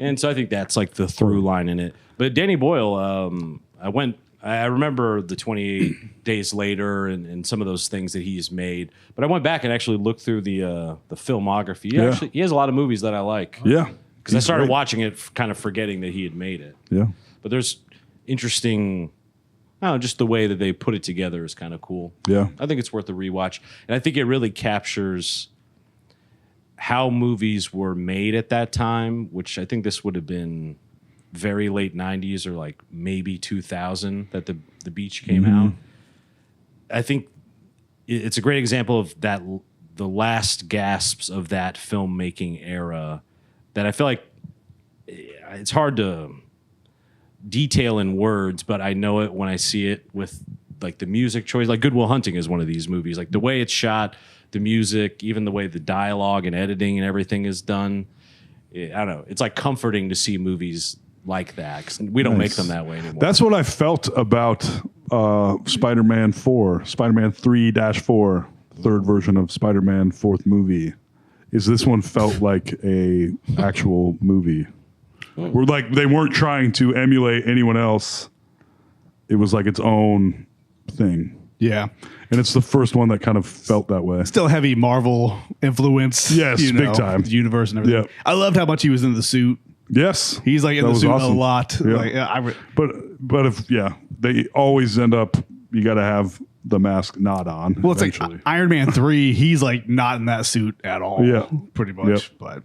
And so I think that's like the through line in it. But Danny Boyle, I remember the 28 Days Later and some of those things that he's made. But I went back and actually looked through the filmography. He has a lot of movies that I like. Yeah. Because I He's started great. watching it kind of forgetting that he had made it. Yeah. But there's interesting, I don't know, just the way that they put it together is kind of cool. Yeah. I think it's worth a rewatch. And I think it really captures how movies were made at that time, which I think this would have been very late 90s or like maybe 2000 that the Beach came out. I think it's a great example of that, the last gasps of that filmmaking era that I feel like it's hard to detail in words, but I know it when I see it with like the music choice. Like Good Will Hunting is one of these movies. Like the way it's shot, the music, even the way the dialogue and editing and everything is done. I don't know. It's like comforting to see movies like that 'cause we don't make them that way anymore. That's what I felt about Spider-Man 4, Spider-Man 3-4, third version of Spider-Man, fourth movie. is this one felt like a actual movie. Where like they weren't trying to emulate anyone else. It was like its own thing. Yeah. And it's the first one that kind of felt that way. Still heavy Marvel influence. Yes, big time. The universe and everything. Yeah. I loved how much he was in the suit. Yes. He's like in That the was suit awesome. a lot. Yeah. Like, But if they always end up, you got to have the mask not on. well, it's eventually. like Iron Man 3. He's like not in that suit at all. Yeah. Pretty much. But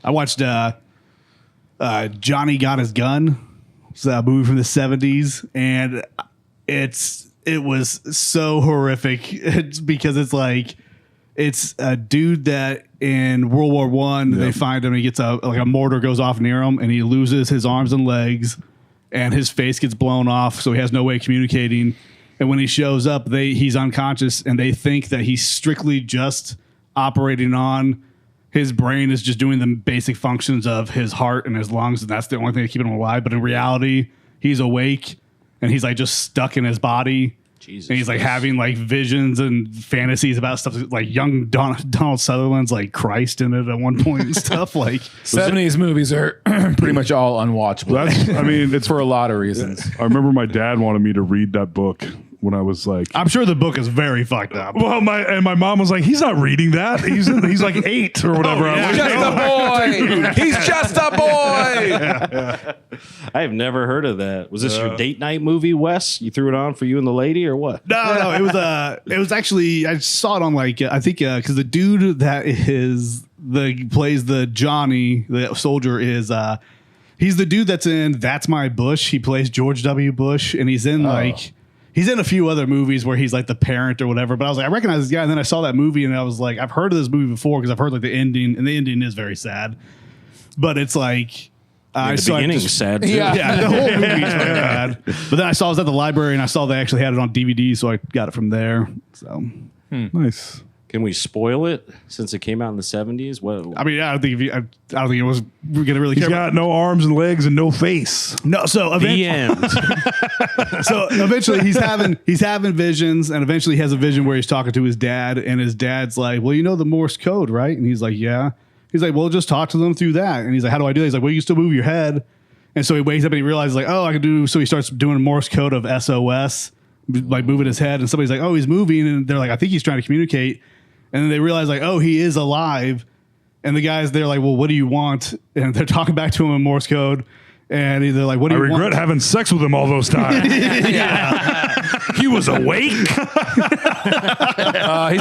I watched Johnny Got His Gun. It's a movie from the 70s. And it was so horrific. It's because it's like, it's a dude that in World War One, they find him, and he gets a mortar goes off near him, and he loses his arms and legs, and his face gets blown off, so he has no way of communicating. And when he shows up, he's unconscious, and they think that he's strictly just operating on his brain is just doing the basic functions of his heart and his lungs, and that's the only thing that's keeping him alive. But in reality, he's awake, and he's like just stuck in his body. Jesus. And he's like having like visions and fantasies about stuff like young Donald Sutherland's like Christ in it at one point and stuff like 70s movies are pretty much all unwatchable. It's for a lot of reasons. I remember my dad wanted me to read that book when I was like, I'm sure the book is very fucked up. well, my mom was like, he's not reading that. He's like 8 or whatever. I'm like, Just a boy. He's just a boy. I have never heard of that. Was this your date night movie, Wes? You threw it on for you and the lady, or what? No, it was actually, I saw it on like I think because the dude that plays the Johnny, the soldier, is he's the dude that's in That's My Bush. He plays George W. Bush, and he's in he's in a few other movies where he's like the parent or whatever. But I was like, I recognize this guy, and then I saw that movie, and I was like, I've heard of this movie before because I've heard like the ending, and the ending is very sad. But it's like. The beginning's sad too. Yeah, the whole movie's very bad. But then I was at the library and I saw they actually had it on DVD, so I got it from there. So nice. Can we spoil it since it came out in the 70s? What? I mean, I don't think it was we're gonna really He's care. got no arms and legs and no face. No, so The end. so eventually he's having visions, and eventually he has a vision where he's talking to his dad, and his dad's like, "Well, you know the Morse code, right?" And he's like, "Yeah." He's like, well, just talk to them through that. And he's like, how do I do that? He's like, well, you can still move your head. And so he wakes up and he realizes like, oh, I can do. So he starts doing a Morse code of SOS, like moving his head. And somebody's like, oh, he's moving. And they're like, I think he's trying to communicate. And then they realize like, oh, he is alive. And the guys, they're like, well, what do you want? And they're talking back to him in Morse code. And they're like, what do I you want? regret having sex with him all those times. He was awake. He's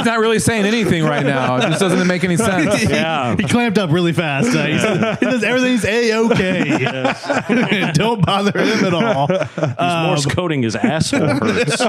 not really saying anything right now. It just doesn't make any sense. Yeah. He clamped up really fast. He says everything's A-okay. Don't bother him at all. Morse coding his asshole hurts.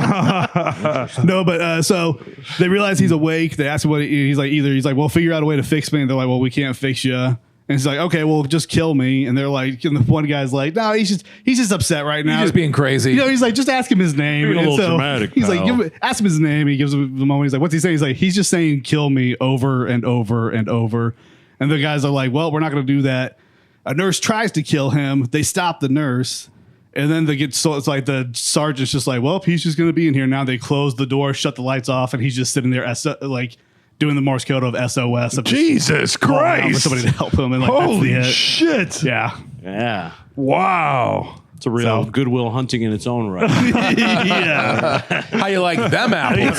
No, but so they realize he's awake. They ask him what he's like, well, figure out a way to fix me. And they're like, well, we can't fix you. And he's like, okay, well, just kill me. And they're like, and the one guy's like, no, he's just upset right now. He's just being crazy. You know, he's like, just ask him his name. Being a And little dramatic, He's pal. like, ask him his name. He gives him the moment. He's like, what's he saying? He's like, he's just saying, kill me over and over and over. And the guys are like, well, we're not going to do that. A nurse tries to kill him. They stop the nurse. And then they get it's like the sergeant's just like, well, he's just going to be in here now. They close the door, shut the lights off, and he's just sitting there like doing the Morse code of SOS. Of Jesus calling out for Christ. somebody to help him. And like, Holy that's the shit. Yeah. Yeah. Wow. It's a real Goodwill Hunting in its own right. Yeah. How you like them apples?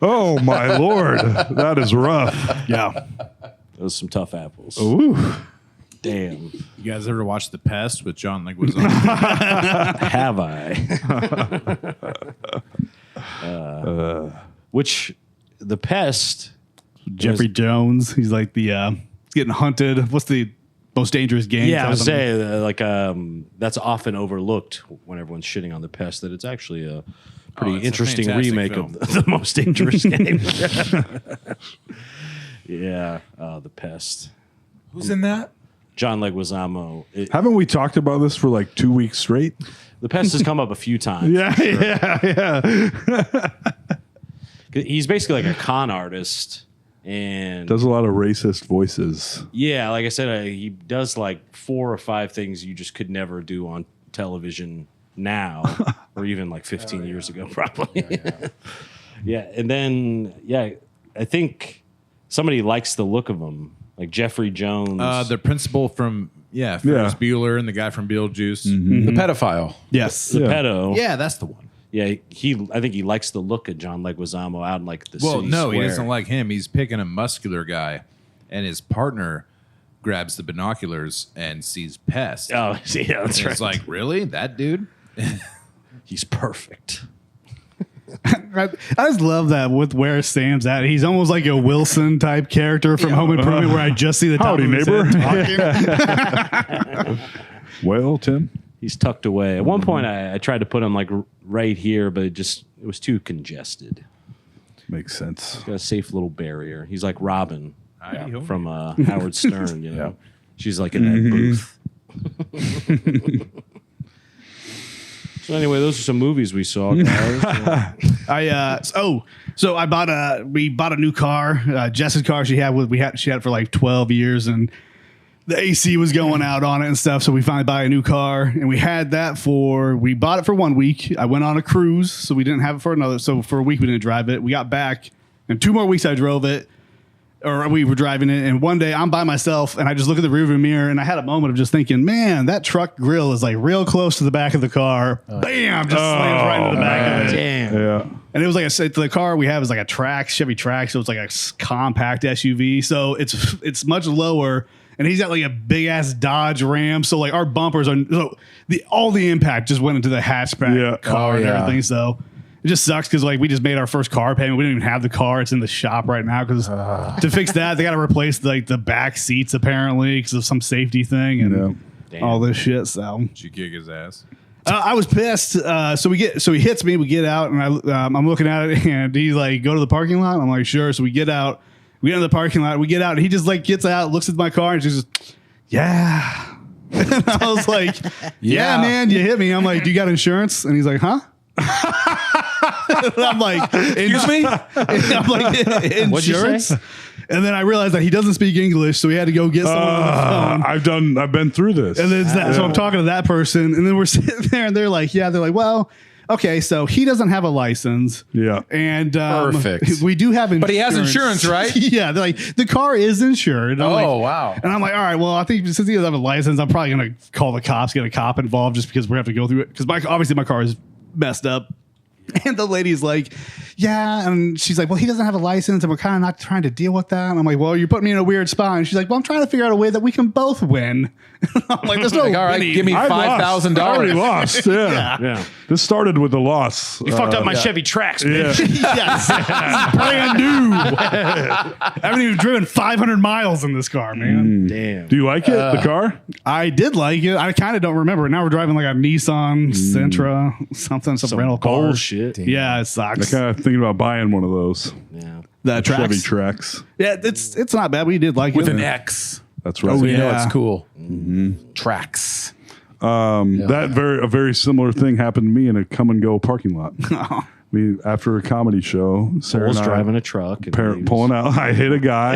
Oh, my Lord. That is rough. Yeah. Those are some tough apples. Ooh. Damn. You guys ever watch The Pest with John Leguizamo? Have I? Which, The Pest... Jeffrey Jones. He's like the he's getting hunted. What's the most dangerous game? Yeah, I would say that's often overlooked when everyone's shitting on The Pest, that it's actually a pretty it's a interesting fantastic remake film. of the most dangerous game. Yeah, The Pest. Who's in that? John Leguizamo. Haven't we talked about this for like 2 weeks straight? The Pest has come up a few times. Yeah. He's basically like a con artist. And Does a lot of racist voices. yeah, like I said, he does like 4 or 5 things you just could never do on television now. or even like 15 years ago, probably. Yeah, and then I think somebody likes the look of him, like Jeffrey Jones. The principal from Ferris Bueller and the guy from Beetlejuice. The pedophile. Yes. the pedo. Yeah, that's the one. Yeah, I think he likes the look of John Leguizamo out in like the Well, city no, he square. doesn't like him. He's picking a muscular guy, and his partner grabs the binoculars and sees Pest. Oh, yeah, that's And right. it's like, really? That dude? He's perfect. I just love that with where Sam's at. He's almost like a Wilson type character from Home Improvement, where I just see the top Howdy, of his neighbor. head talking. Well, Tim. He's tucked away. At one point, I tried to put him like right here, but it was too congested. Makes sense. Got a safe little barrier. He's like Robin Howdy, from Howard Stern. You know, she's like in that booth. So anyway, those are some movies we saw, guys. We bought a new car. Jess's car she had it for like 12 years, and the AC was going out on it and stuff. So we finally bought a new car, and we bought it for 1 week. I went on a cruise, so we didn't have it for another. So for a week we didn't drive it. We got back, and 2 more weeks I drove it, or we were driving it. And one day I'm by myself, and I just look at the rearview mirror, and I had a moment of just thinking, man, that truck grill is like real close to the back of the car. Bam! Just slams right into the back of it. Damn. Yeah. And it was like the car we have is like a Chevy Trax, so it's like a compact SUV. So it's much lower. And he's got like a big ass Dodge Ram, so like our bumpers are all the impact just went into the hatchback car and everything. So it just sucks because like we just made our first car payment. We didn't even have the car; it's in the shop right now because to fix that they got to replace like the back seats apparently because of some safety thing and all this shit. So Did you kick his ass? I was pissed. So he hits me. We get out and I'm looking at it and he's like, "Go to the parking lot." I'm like, "Sure." So we get out. We get in the parking lot. We get out, and he just like gets out, looks at my car, and she's just, "Yeah." And I was like, "Yeah, man, you hit me." I'm like, "Do you got insurance?" And he's like, "Huh?" And I'm like, "Excuse me?" And I'm like, "Insurance?" And then I realized that he doesn't speak English, so we had to go get someone on the phone. I've been through this. And then so I'm talking to that person, and then we're sitting there, and they're like, "Well." Okay, so he doesn't have a license. Yeah. And Perfect. we do have insurance. But he has insurance, right? Yeah, they're like, the car is insured. And I'm like, wow. And I'm like, all right, well, I think since he doesn't have a license, I'm probably going to call the cops, get a cop involved just because we have to go through it. Because obviously my car is messed up. And the lady's like, yeah. And she's like, well, he doesn't have a license and we're kind of not trying to deal with that. And I'm like, well, you're putting me in a weird spot. And she's like, well, I'm trying to figure out a way that we can both win. I'm like, there's no Like, all right, winning. give me I lost. $5,000. I already lost. Yeah. Yeah. This started with a loss. You fucked up my Chevy Trax, bitch. Yes. It's brand new. I haven't even driven 500 miles in this car, man. Damn. Do you like it, the car? I did like it. I kind of don't remember. Now we're driving like a Nissan Sentra, some rental car. Bullshit. Yeah, it I sucks. kind of thinking about buying one of those Yeah. The Chevy Trax. Trax. Yeah, it's not bad. We did like With it. an X. That's right. Oh, You know yeah. it's cool. Tracks. A very similar thing happened to me in a come and go parking lot. After a comedy show, Sarah was and I driving a truck. And he was- pulling out. I hit a guy,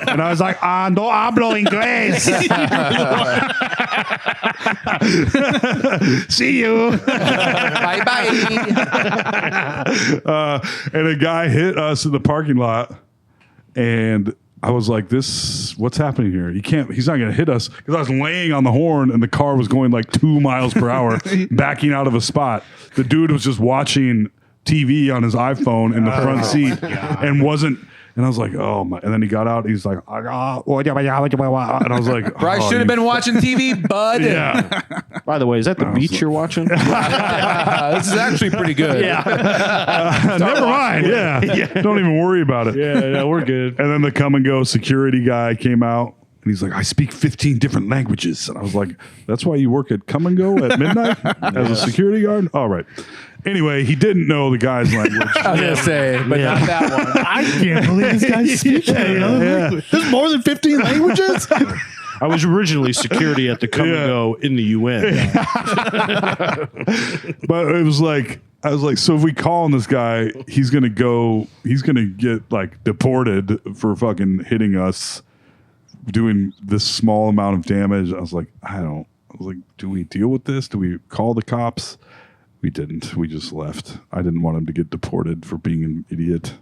and I was like, "No hablo inglés." See you. Bye-bye. And a guy hit us in the parking lot, and I was like, what's happening here? He's not going to hit us, because I was laying on the horn and the car was going like 2 miles per hour, backing out of a spot. The dude was just watching TV on his iPhone in the front seat and wasn't. And I was like, oh my. And then he got out. He's like, and I was like, Bryce should have been watching TV, bud. Yeah. By the way, is that the beach you're watching? This is actually pretty good. Never mind. Yeah. Don't even worry about it. Yeah, we're good. And then the come and go security guy came out, and he's like, I speak 15 different languages. And I was like, that's why you work at come and go at midnight as a security guard? All right. Anyway, he didn't know the guy's language. I was going to say, but not that one. I can't believe this guy's speaking another language. There's more than 15 languages? I was originally security at the come and go in the UN. But it was like, I was like, so if we call on this guy, he's going to get like deported for fucking hitting us, doing this small amount of damage. I was like, do we deal with this? Do we call the cops? We didn't. We just left. I didn't want him to get deported for being an idiot.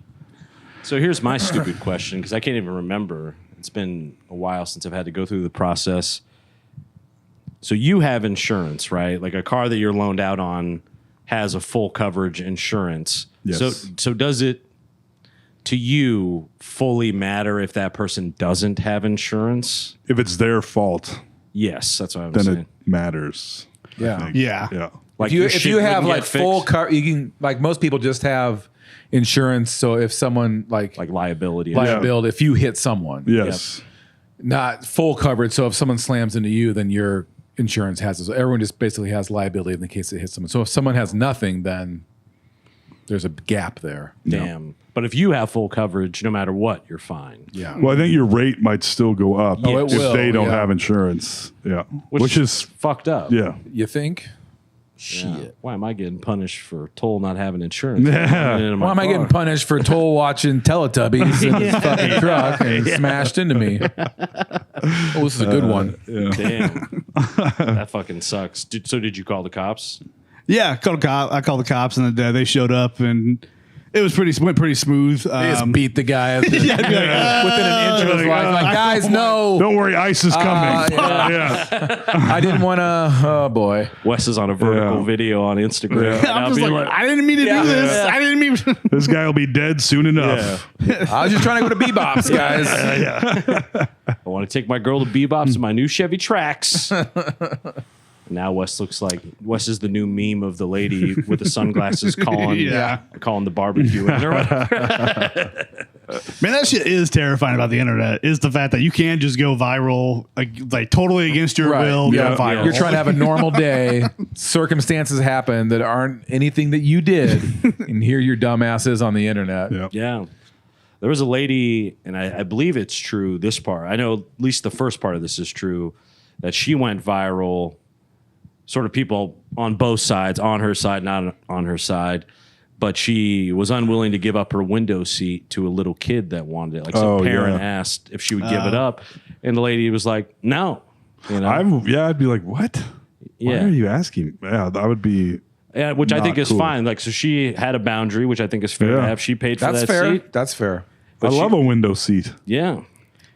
So here's my stupid question, because I can't even remember. It's been a while since I've had to go through the process. So you have insurance, right? Like a car that you're loaned out on has a full coverage insurance. Yes. So does it, to you, fully matter if that person doesn't have insurance? If it's their fault, Yes, that's what I was then saying. it matters. I Yeah. think. Yeah. Yeah. Like If you, your if shit you have wouldn't like get full fixed? car, you can like most people just have insurance. So if someone like liability. liability, if you hit someone, Yes. not full coverage. So if someone slams into you, then your insurance has this. Everyone just basically has liability in the case it hits someone. So if someone has nothing, then there's a gap there. Damn. But if you have full coverage, no matter what, you're fine. Yeah. Well, I think your rate might still go up Oh, it if will, they don't yeah. have insurance. Yeah. Which is, fucked up. yeah. You think? Yeah. Why am I getting punished for toll not having insurance? Yeah. Why am I getting punished for toll watching Teletubbies in this fucking truck and smashed into me? Oh, this is a good one. Damn. That fucking sucks. So did you call the cops? Yeah, I called the cops, and they showed up, and it was went pretty smooth. They just beat the guy at the, Yeah, I'd be like, within an inch of his life. Like, guys, no. Don't worry, ICE is coming. yeah. I didn't want to. Oh, boy. Wes is on a vertical Yeah. video on Instagram. Yeah. And I'm I'll just be like, I didn't mean to do this. Yeah. I didn't mean. This guy will be dead soon enough. I was just trying to go to Bebop's, guys. I want to take my girl to Bebop's in my new Chevy Trax. Now Wes looks like Wes is the new meme of the lady with the sunglasses calling the barbecue in or whatever. Man, that shit is terrifying about the internet. Is the fact that you can just go viral, like totally against your Right. will. Yeah. Go viral. You're trying to have a normal day. Circumstances happen that aren't anything that you did. And here your dumbass is on the internet. Yeah. Yeah. There was a lady, and I believe it's true, this part. I know at least the first part of this is true, that she went viral, sort of people on both sides, on her side, not on her side. But she was unwilling to give up her window seat to a little kid that wanted it. Like some Oh, parent yeah. asked if she would give it up. And the lady was like, no. You know? I'd be like, what? Why Yeah. are you asking? Yeah, that would be. Yeah, which I Not think is cool. fine. Like, so she had a boundary, which I think is fair to Yeah. have. She paid for That's that fair. seat. That's fair. I love a window seat. Yeah,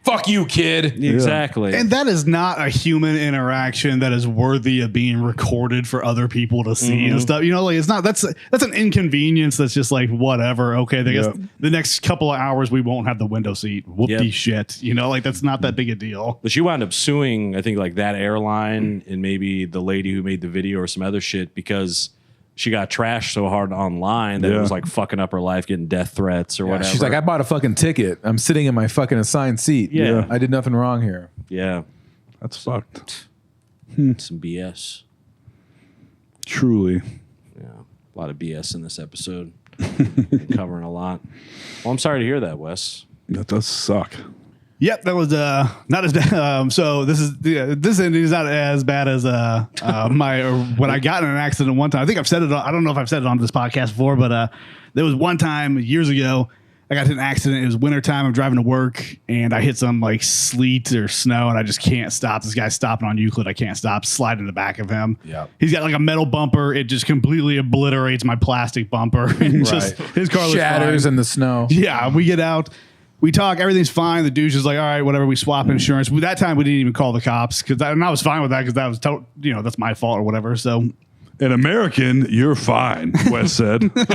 Fuck you, kid. exactly. And that is not a human interaction that is worthy of being recorded for other people to see and stuff. You know, like it's not. That's an inconvenience. That's just like whatever. Okay, I guess Yep. the next couple of hours we won't have the window seat. Whoopty Yep. shit. You know, like that's not that big a deal. But she wound up suing, I think, like that airline and maybe the lady who made the video or some other shit because she got trashed so hard online that it Yeah. was like fucking up her life, getting death threats or whatever. She's like, I bought a fucking ticket. I'm sitting in my fucking assigned seat. Yeah. I did nothing wrong here. yeah, That's fucked. some BS. Truly. Yeah, a lot of BS in this episode. Covering a lot. Well, I'm sorry to hear that, Wes. That does suck. Yep, that was not as bad. So this ending is not as bad as when I got in an accident one time. I think I've said it. I don't know if I've said it on this podcast before, but there was one time years ago I got in an accident. It was wintertime. I'm driving to work and I hit some like sleet or snow and I just can't stop. This guy's stopping on Euclid. I can't stop. Slide in the back of him. Yep. He's got like a metal bumper. It just completely obliterates my plastic bumper. And just his car looks Shatters fine. in the snow. Yeah, we get out. We talk, everything's fine. The douche is like, all right, whatever. We swap insurance. That time we didn't even call the cops and I was fine with that because that was that's my fault or whatever. So An American, you're fine, Wes said. Good day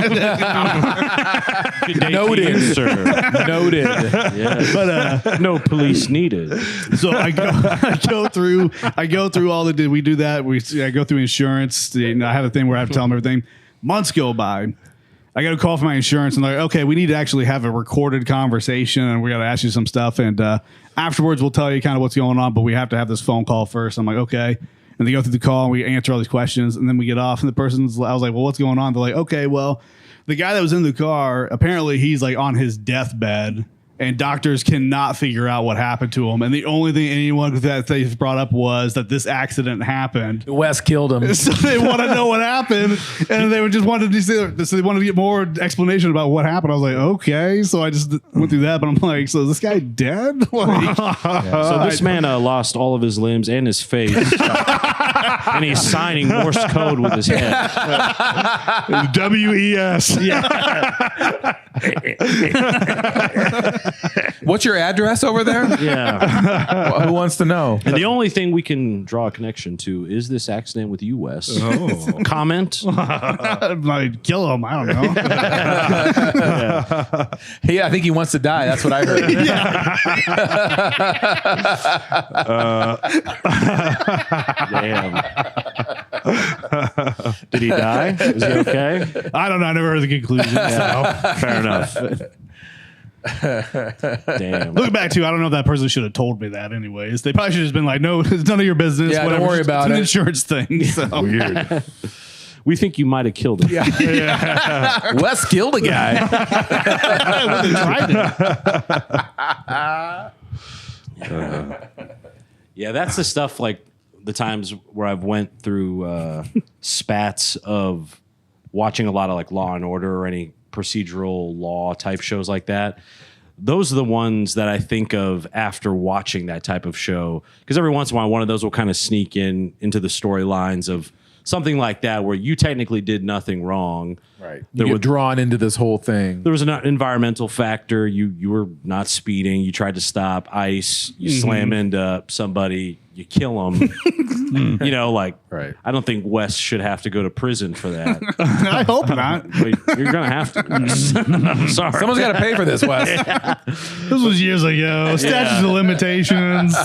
to you, Noted. sir. Noted. Yeah. But no police needed. so I go through all the we do that. I go through insurance. I have a thing where I have to tell them everything. Months go by. I got a call from my insurance and they're like, okay, we need to actually have a recorded conversation and we got to ask you some stuff. And afterwards, we'll tell you kind of what's going on, but we have to have this phone call first. I'm like, okay. And they go through the call and we answer all these questions and then we get off and I was like, well, what's going on? They're like, okay, well, the guy that was in the car, apparently he's like on his deathbed and doctors cannot figure out what happened to him. And the only thing anyone that they brought up was that this accident happened. Wes killed him. So they want to know what happened, and they just wanted to see. So they wanted to get more explanation about what happened. I was like, okay. So I just went through that, but I'm like, so is this guy dead? Like, So this man lost all of his limbs and his face, and he's signing Morse code with his head. WES. What's your address over there? Yeah. Who wants to know? And the only thing we can draw a connection to is this accident with you, Wes. Oh. Comment. like kill him. I don't know. Yeah, I think he wants to die. That's what I heard. Damn. Did he die? Is he okay? I don't know. I never heard the conclusion. So. Fair enough. Damn. Looking back to, I don't know if that person should have told me that. Anyways, they probably should have just been like, "No, it's none of your business. Yeah, don't whatever. worry about it's an it." insurance thing." So. Weird. We think you might have killed him. Wes killed a guy. Yeah, that's the stuff like the times where I've went through spats of watching a lot of like Law and Order or any procedural law type shows like that. Those are the ones that I think of after watching that type of show. Because every once in a while, one of those will kind of sneak into the storylines of something like that where you technically did nothing wrong. Right. There You was get drawn into this whole thing. there was an environmental factor. You were not speeding. You tried to stop ice. You slam into somebody. You kill them. You know, like Right. I don't think Wes should have to go to prison for that. I hope not. But you're gonna have to. I'm sorry. Someone's got to pay for this, Wes. This was years ago. Statutes of limitations.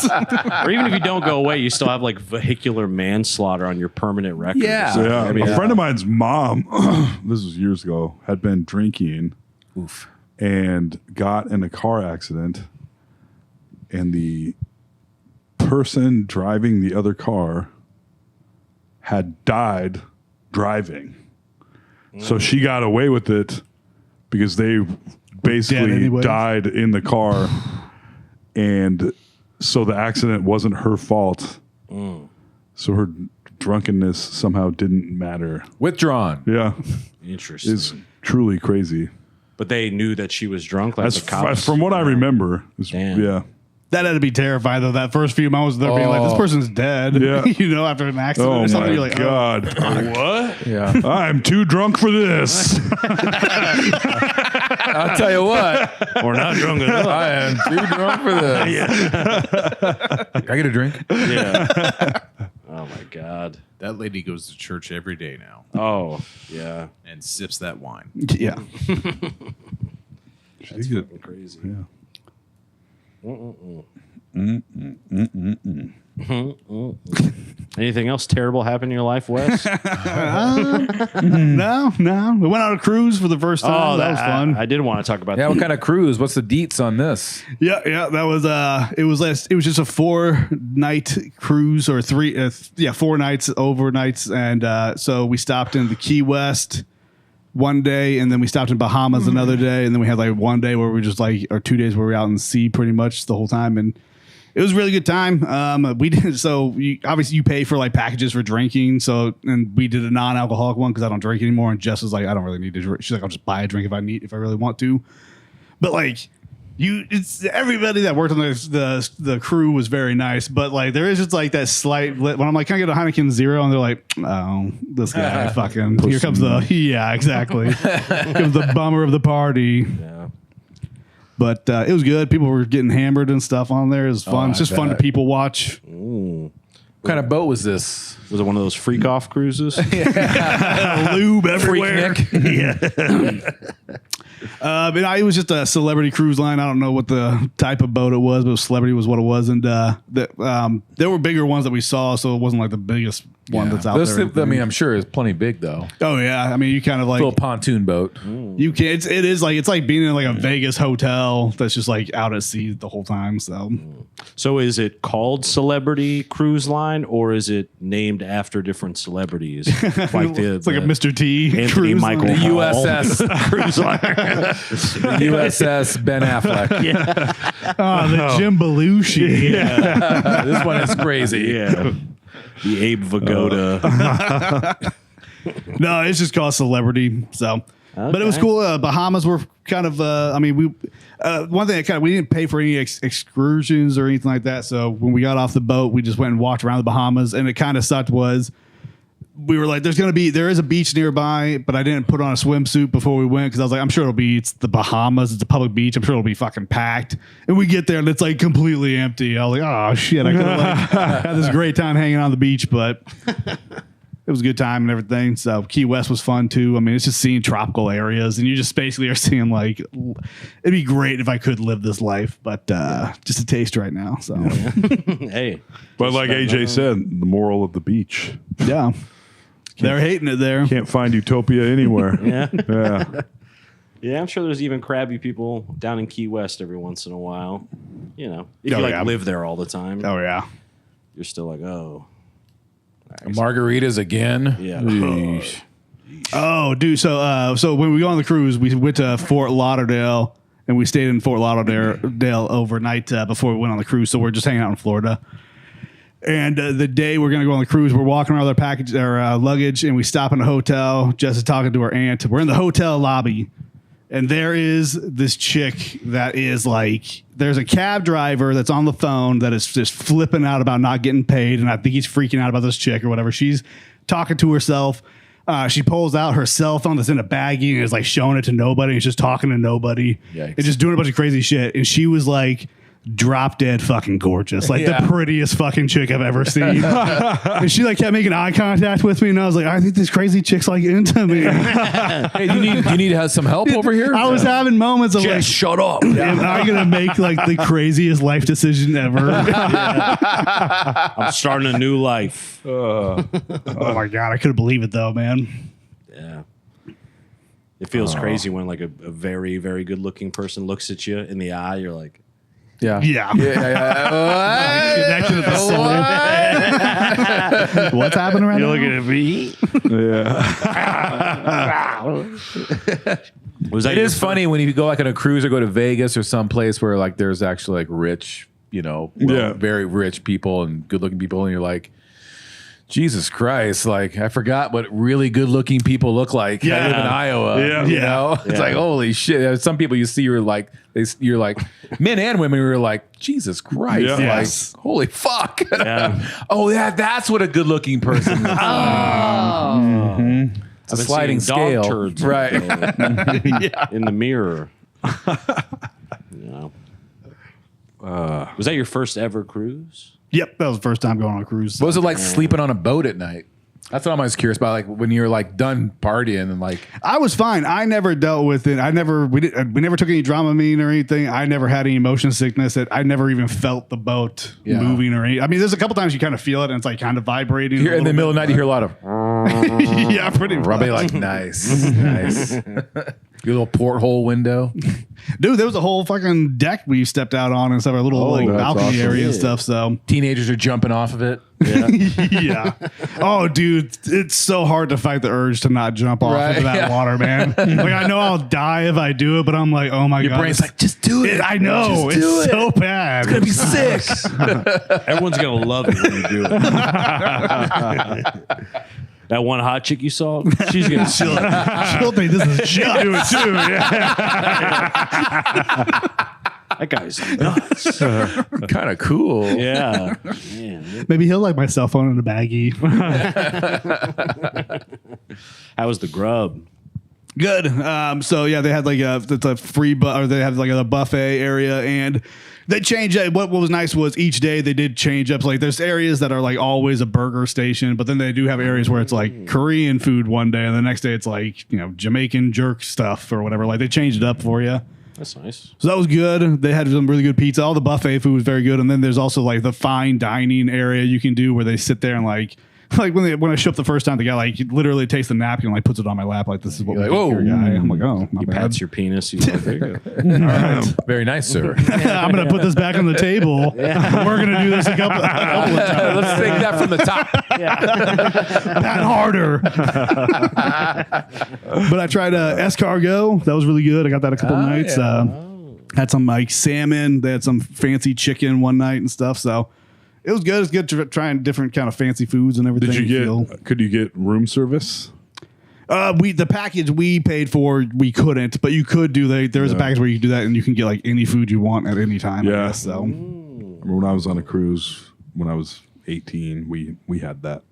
Or even if you don't go away, you still have like vehicular manslaughter on your permanent record. Yeah. So, Yeah, I mean, a friend of mine's mom, this was years ago, had been drinking and got in a car accident, and the person driving the other car had died driving. So she got away with it because they basically anyways. died in the car, and so the accident wasn't her fault. So her drunkenness somehow didn't matter. Withdrawn. Yeah, interesting. it's truly crazy. But they knew that she was drunk. Like As the cops. from what I remember, it's- Damn. yeah, That had to be terrifying, though. That first few moments, they're being like, "This person's dead." Yeah. You know, after an accident oh or something, my you're like, god, What? Yeah. I'm too drunk for this. I'll tell you what. We're not drunk enough. I am too drunk for this. Can I get a drink? Yeah. Oh my god. That lady goes to church every day now Oh yeah. and sips that wine. Yeah. That's fucking crazy. Yeah. Anything else terrible happen in your life, Wes? No. We went on a cruise for the first time. That was fun. I did want to talk about Yeah, that. what kind of cruise? What's the deets on this? Yeah. That was it was just a 4-night cruise or 4 nights overnights, and so we stopped in the Key West one day, and then we stopped in Bahamas another day, and then we had like one day where we just like, or 2 days where we were out in the sea pretty much the whole time, and it was a really good time. We did obviously you pay for like packages for drinking, and we did a non-alcoholic one because I don't drink anymore, and Jess was like, I don't really need to drink. She's like, I'll just buy a drink if I really want to, but like. It's everybody that worked on the crew was very nice, but like there is just like that slight when I'm like, can I get a Heineken Zero? And they're like, oh, this guy fucking here comes exactly. Here comes the bummer of the party. Yeah. But it was good. People were getting hammered and stuff on there. It was fun. I It's just fun to bet. people watch. What kind of boat was this? Was it one of those freak off cruises? Lube everywhere. But it was just a celebrity cruise line. I don't know what the type of boat it was, but celebrity was what it was. And there were bigger ones that we saw, so it wasn't like the biggest one that's out This, there. I mean, I'm sure it's plenty big though. Oh yeah, I mean, you kind of like Little pontoon boat. you can. It's like being in like a Vegas hotel that's just like out at sea the whole time. So So is it called Celebrity Cruise Line, or is it named after different celebrities? Like it's like a Mr. T Anthony cruise. cruise Michael line. Hall. USS Cruise liner. USS Ben Affleck. Oh, the Jim Belushi. Yeah. This one is crazy. Yeah. The Abe Vigoda. No, it's just called Celebrity. So, but it was Okay. cool. Bahamas were kind of. I mean, we one thing that we didn't pay for any excursions or anything like that. So when we got off the boat, we just went and walked around the Bahamas, and it kind of sucked. Was we were like, there is a beach nearby, but I didn't put on a swimsuit before we went because I was like, I'm sure it's the Bahamas, it's a public beach. I'm sure it'll be fucking packed. And we get there and it's like completely empty. I was like, oh shit, I could have had this great time hanging on the beach, but it was a good time and everything. So Key West was fun too. I mean, it's just seeing tropical areas, and you just basically are seeing like, it'd be great if I could live this life, but just a taste right now. So Hey. But like AJ said, the moral of the beach. yeah. They're hating it there. Can't find utopia anywhere. Yeah. Yeah. Yeah, I'm sure there's even crabby people down in Key West every once in a while. You know, if Oh, you like yeah. live there all the time, Oh yeah. you're still like, oh, Margaritas again. yeah. Yeesh. Oh, dude. So when we go on the cruise, we went to Fort Lauderdale, and we stayed in Fort Lauderdale overnight before we went on the cruise. So we're just hanging out in Florida. And the day we're going to go on the cruise, we're walking around with our luggage, and we stop in a hotel. Jess is talking to her aunt. We're in the hotel lobby, and there is this chick that is like, there's a cab driver that's on the phone that is just flipping out about not getting paid, and I think he's freaking out about this chick or whatever. She's talking to herself. She pulls out her cell phone that's in a baggie and is like showing it to nobody. And just talking to nobody Yikes. and just doing a bunch of crazy shit. And she was like, drop dead fucking gorgeous, like Yeah. the prettiest fucking chick I've ever seen. And she like kept making eye contact with me, and I was like, I think this crazy chick's like into me. Hey, do you need to have some help over here? I was having moments of like, Just shut up. am I gonna make like the craziest life decision ever? I'm starting a new life. Oh my god, I couldn't believe it though, man. Yeah. It feels crazy when like a very, very good looking person looks at you in the eye. You're like, Yeah. Yeah. Yeah. Connection to the soul. What's happening right now? at me. Yeah. Was that It is funny when you go like on a cruise or go to Vegas or some place where like there's actually like rich, Yeah. very rich people and good looking people, and you're like, Jesus Christ, like I forgot what really good looking people look like. I live in Iowa. Yeah. You know? It's like, holy shit. Some people you see you're like men and women were like, Jesus Christ. Yeah. Like, Yes. holy fuck. Yeah. Oh, yeah, that's what a good looking person looks like. It's a I've been sliding seeing scale. dog turds Right. in the mirror. You know. Was that your first ever cruise? Yep, that was the first time going on a cruise. What was it like sleeping on a boat at night? That's what I'm always curious about. Like when you're like done partying and like, I was fine. I never dealt with it. We never took any Dramamine or anything. I never had any motion sickness. I never even felt the boat Yeah. moving or anything. I mean, there's a couple times you kind of feel it and it's like kind of vibrating. you're in the middle of the night, you hear a lot of Yeah, pretty much. rubbing, like nice, nice. Your little porthole window. Dude, there was a whole fucking deck we stepped out on and stuff, a little like that's balcony awesome. area and Yeah. stuff. So Teenagers are jumping off of it. yeah. Oh, dude, it's so hard to fight the urge to not jump off Right, into that yeah. water, man. Like I know I'll die if I do it, but I'm like, oh my Your god, brain's like, just do it. I know Just do it's it. so bad. It's gonna be sick. Everyone's gonna love it when you do it. That one hot chick you saw, she's gonna chill. She'll think this is shit. Do it too. That guy's nuts. Kind of cool. Yeah. Man. Maybe he'll like my cell phone in a baggie. How was the grub? Good. So yeah, they had like it's a free or they had like a buffet area, and they changed it. What was nice was each day they did change up. Like there's areas that are like always a burger station, but then they do have areas where it's like Korean food one day, and the next day it's like Jamaican jerk stuff or whatever. Like they changed it up for you. That's nice. So that was good. They had some really good pizza. All the buffet food was very good, and then there's also like the fine dining area you can do where they sit there and like like when I show up the first time, the guy like he literally takes the napkin and like puts it on my lap. Like, this is what You're we like, do here, "Whoa." guy. I'm like, oh, my He bad. pats your penis. He's like, there you go. Very nice, sir. I'm gonna put this back on the table. We're gonna do this a couple of times. Let's take that from the top. Pat harder. But I tried escargot. That was really good. I got that a couple nights. yeah. Had some like salmon. They had some fancy chicken one night and stuff. So it was good. It's good trying different kind of fancy foods and everything. Could you get room service? The package we paid for, we couldn't, but you could do there is a package where you can do that and you can get like any food you want at any time. I guess, so. I remember when I was on a cruise when I was 18, we had that.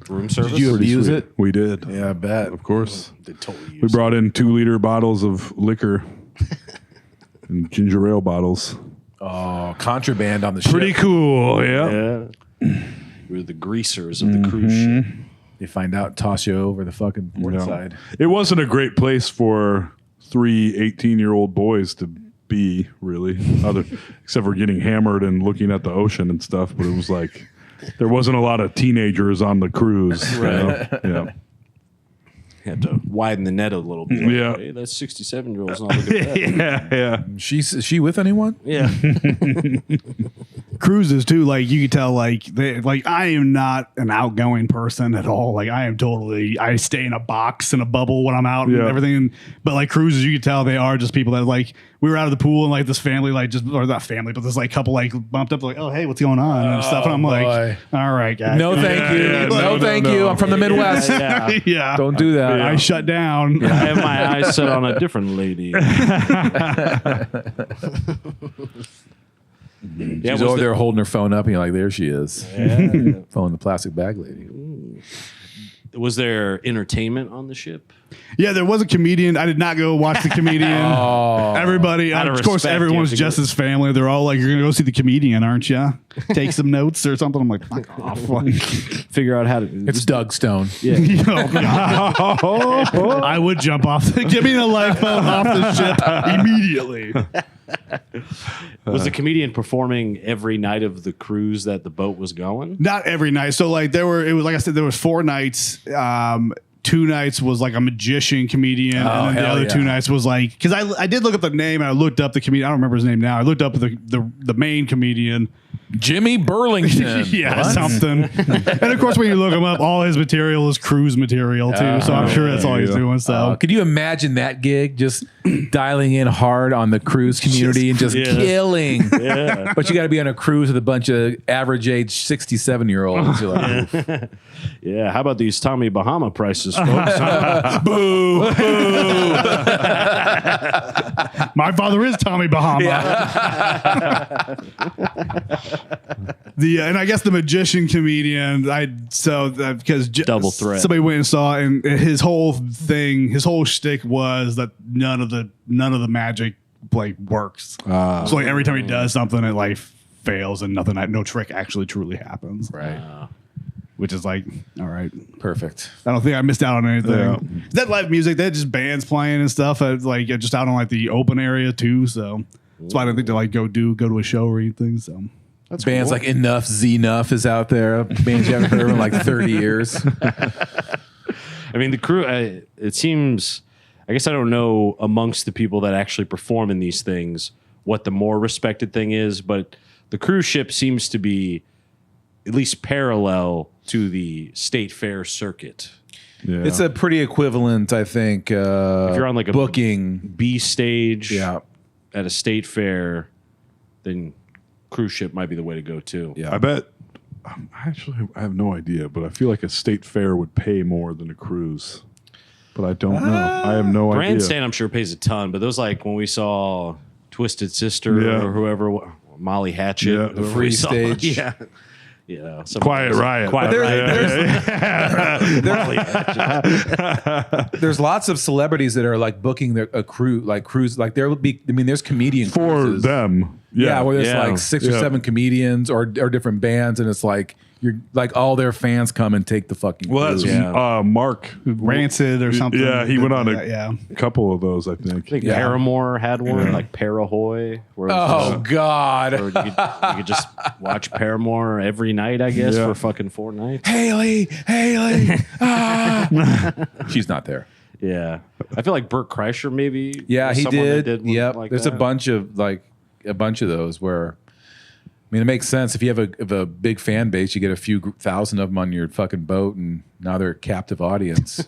Room service? Did you Pretty abuse sweet. it? We did. Yeah, I bet. Of course. They totally We use brought in 2-liter bottles of liquor and ginger ale bottles. Oh, contraband on the ship. Pretty cool. Yeah. Yeah. We're the greasers of the cruise ship. You find out, toss you over the fucking port Yeah. side. It wasn't a great place for 3 18-year-old boys to be, really, except for getting hammered and looking at the ocean and stuff. But it was like there wasn't a lot of teenagers on the cruise. Right. Yeah. Had to widen the net a little bit. Yeah. Hey, that 67-year-old's not looking bad. Yeah. Is she with anyone? Yeah. Cruises too, like you could tell, like I am not an outgoing person at all. Like I stay in a box in a bubble when I'm out and Yeah. everything. But like cruises, you could tell they are just people that like we were out of the pool and like this family or not family, but this like couple like bumped up like, oh hey, what's going on and stuff. And I'm like, boy. all right, guys, No, thank you. yeah, no, no, thank no, you. no. I'm from the Midwest. Yeah. yeah, Don't do that. I shut down. I have my eyes set on a different lady. Yeah, She's over there holding her phone up, and you're like, there she is. Phone, the plastic bag lady. Was there entertainment on the ship? Yeah, there was a comedian. I did not go watch the comedian. Everybody, Out of of course, respect, everyone's you have to just his family. They're all like, "You're gonna go see the comedian, aren't you? Take some notes or something." I'm like, "Fuck off!" Like, Figure out how to. It's Doug Stone. oh, God. I would jump off. Give me the lifeboat off the ship immediately. Was the comedian performing every night of the cruise that the boat was going? Not every night. So like it was like I said, there was 4 nights. 2 nights was like a magician comedian, and then the hell other yeah. 2 nights was like because I did look up the name and I looked up the comedian. I don't remember his name now. I looked up the main comedian. Jimmy Burlington. Yeah, What? something. And of course, when you look him up, all his material is cruise material too. So I'm sure that's all he's doing. So Could you imagine that gig? Just dialing in hard on the cruise community and just killing. Yeah. But you got to be on a cruise with a bunch of average age 67-year-olds. You're like, Yeah. How about these Tommy Bahama prices, folks? boo, boo. My father is Tommy Bahama. And I guess the magician comedian, because Double threat. somebody went and saw, and his whole thing, his whole shtick was that none of the magic like works. So like every time he does something, it like fails and no trick actually truly happens. right. Which is like, all right. Perfect. I don't think I missed out on anything. Yeah. That live music, they had just bands playing and stuff. Like just out on like the open area too. So that's why I didn't think to like go to a show or anything. So That's Bands cool. like Enough, Z-Nuff is out there. Bands you haven't heard of in like 30 years. I mean, the crew, it seems, I guess I don't know amongst the people that actually perform in these things what the more respected thing is, but the cruise ship seems to be at least parallel to the state fair circuit. Yeah. It's a pretty equivalent, I think. If you're on like a booking, B stage yeah, at a state fair, then cruise ship might be the way to go too. yeah. I bet. Actually, I have no idea, but I feel like a state fair would pay more than a cruise. But I don't know. I have no idea. Grandstand, I'm sure pays a ton, but those like when we saw Twisted Sister Yeah. or whoever, Molly Hatchet, Yeah. whoever The free we saw. stage. yeah. Yeah, Quiet Riot. Quiet Riot. There's lots of celebrities that are like booking a cruise, like there will be. I mean, there's comedian For cruises. them. Yeah, where there's Yeah. like 6 or Yeah. 7 comedians or different bands, and it's like you're like all their fans come and take the fucking. Well, that's cruise. Mark Rancid or something. Yeah, he went on Yeah. a couple of those, I think. I think Paramore had one, like Parahoy. Where it was Oh God, or you could just watch Paramore every night, I guess, Yeah. for fucking 4 nights. Haley. She's not there. Yeah. I feel like Burt Kreischer maybe. Yeah, was he someone that did. one Yep. like There's that. a bunch of those where. I mean, it makes sense if you have a big fan base, you get a few thousand of them on your fucking boat, and now they're a captive audience.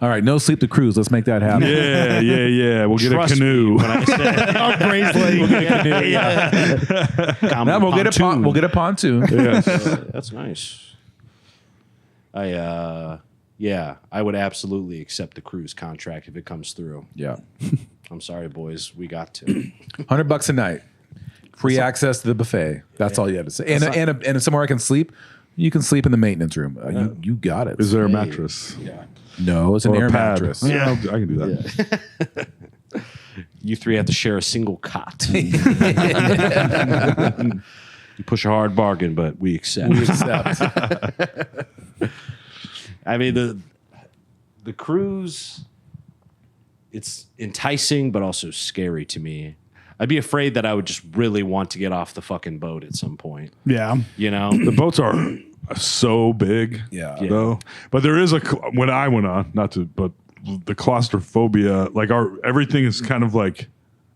All right, no sleep to cruise. Let's make that happen. Yeah. We'll get Trust a canoe. me when I say Grace Lake. Now we'll get a pontoon. That's nice. I would absolutely accept the cruise contract if it comes through. Yeah, I'm sorry, boys, we got to. $100 a night, free access to the buffet. That's all you have to say. And somewhere I can sleep. You can sleep in the maintenance room. You got it. Is there a mattress? No, it's an Or air a pad? mattress. Yeah, I can do that. You 3 have to share a single cot. You push a hard bargain, but we accept. I mean, the cruise, it's enticing, but also scary to me. I'd be afraid that I would just really want to get off the fucking boat at some point. Yeah. You know? The boats are so big, though. But there is when I went on, but the claustrophobia, like everything is kind of like,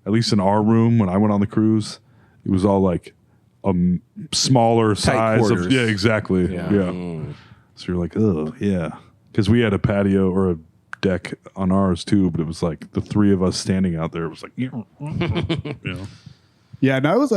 at least in our room when I went on the cruise, it was all like a smaller size quarters. of, yeah, exactly, yeah. So you're like, oh yeah, because we had a patio or a deck on ours too, but it was like the 3 of us standing out there. It was like, you know. Yeah, no, it was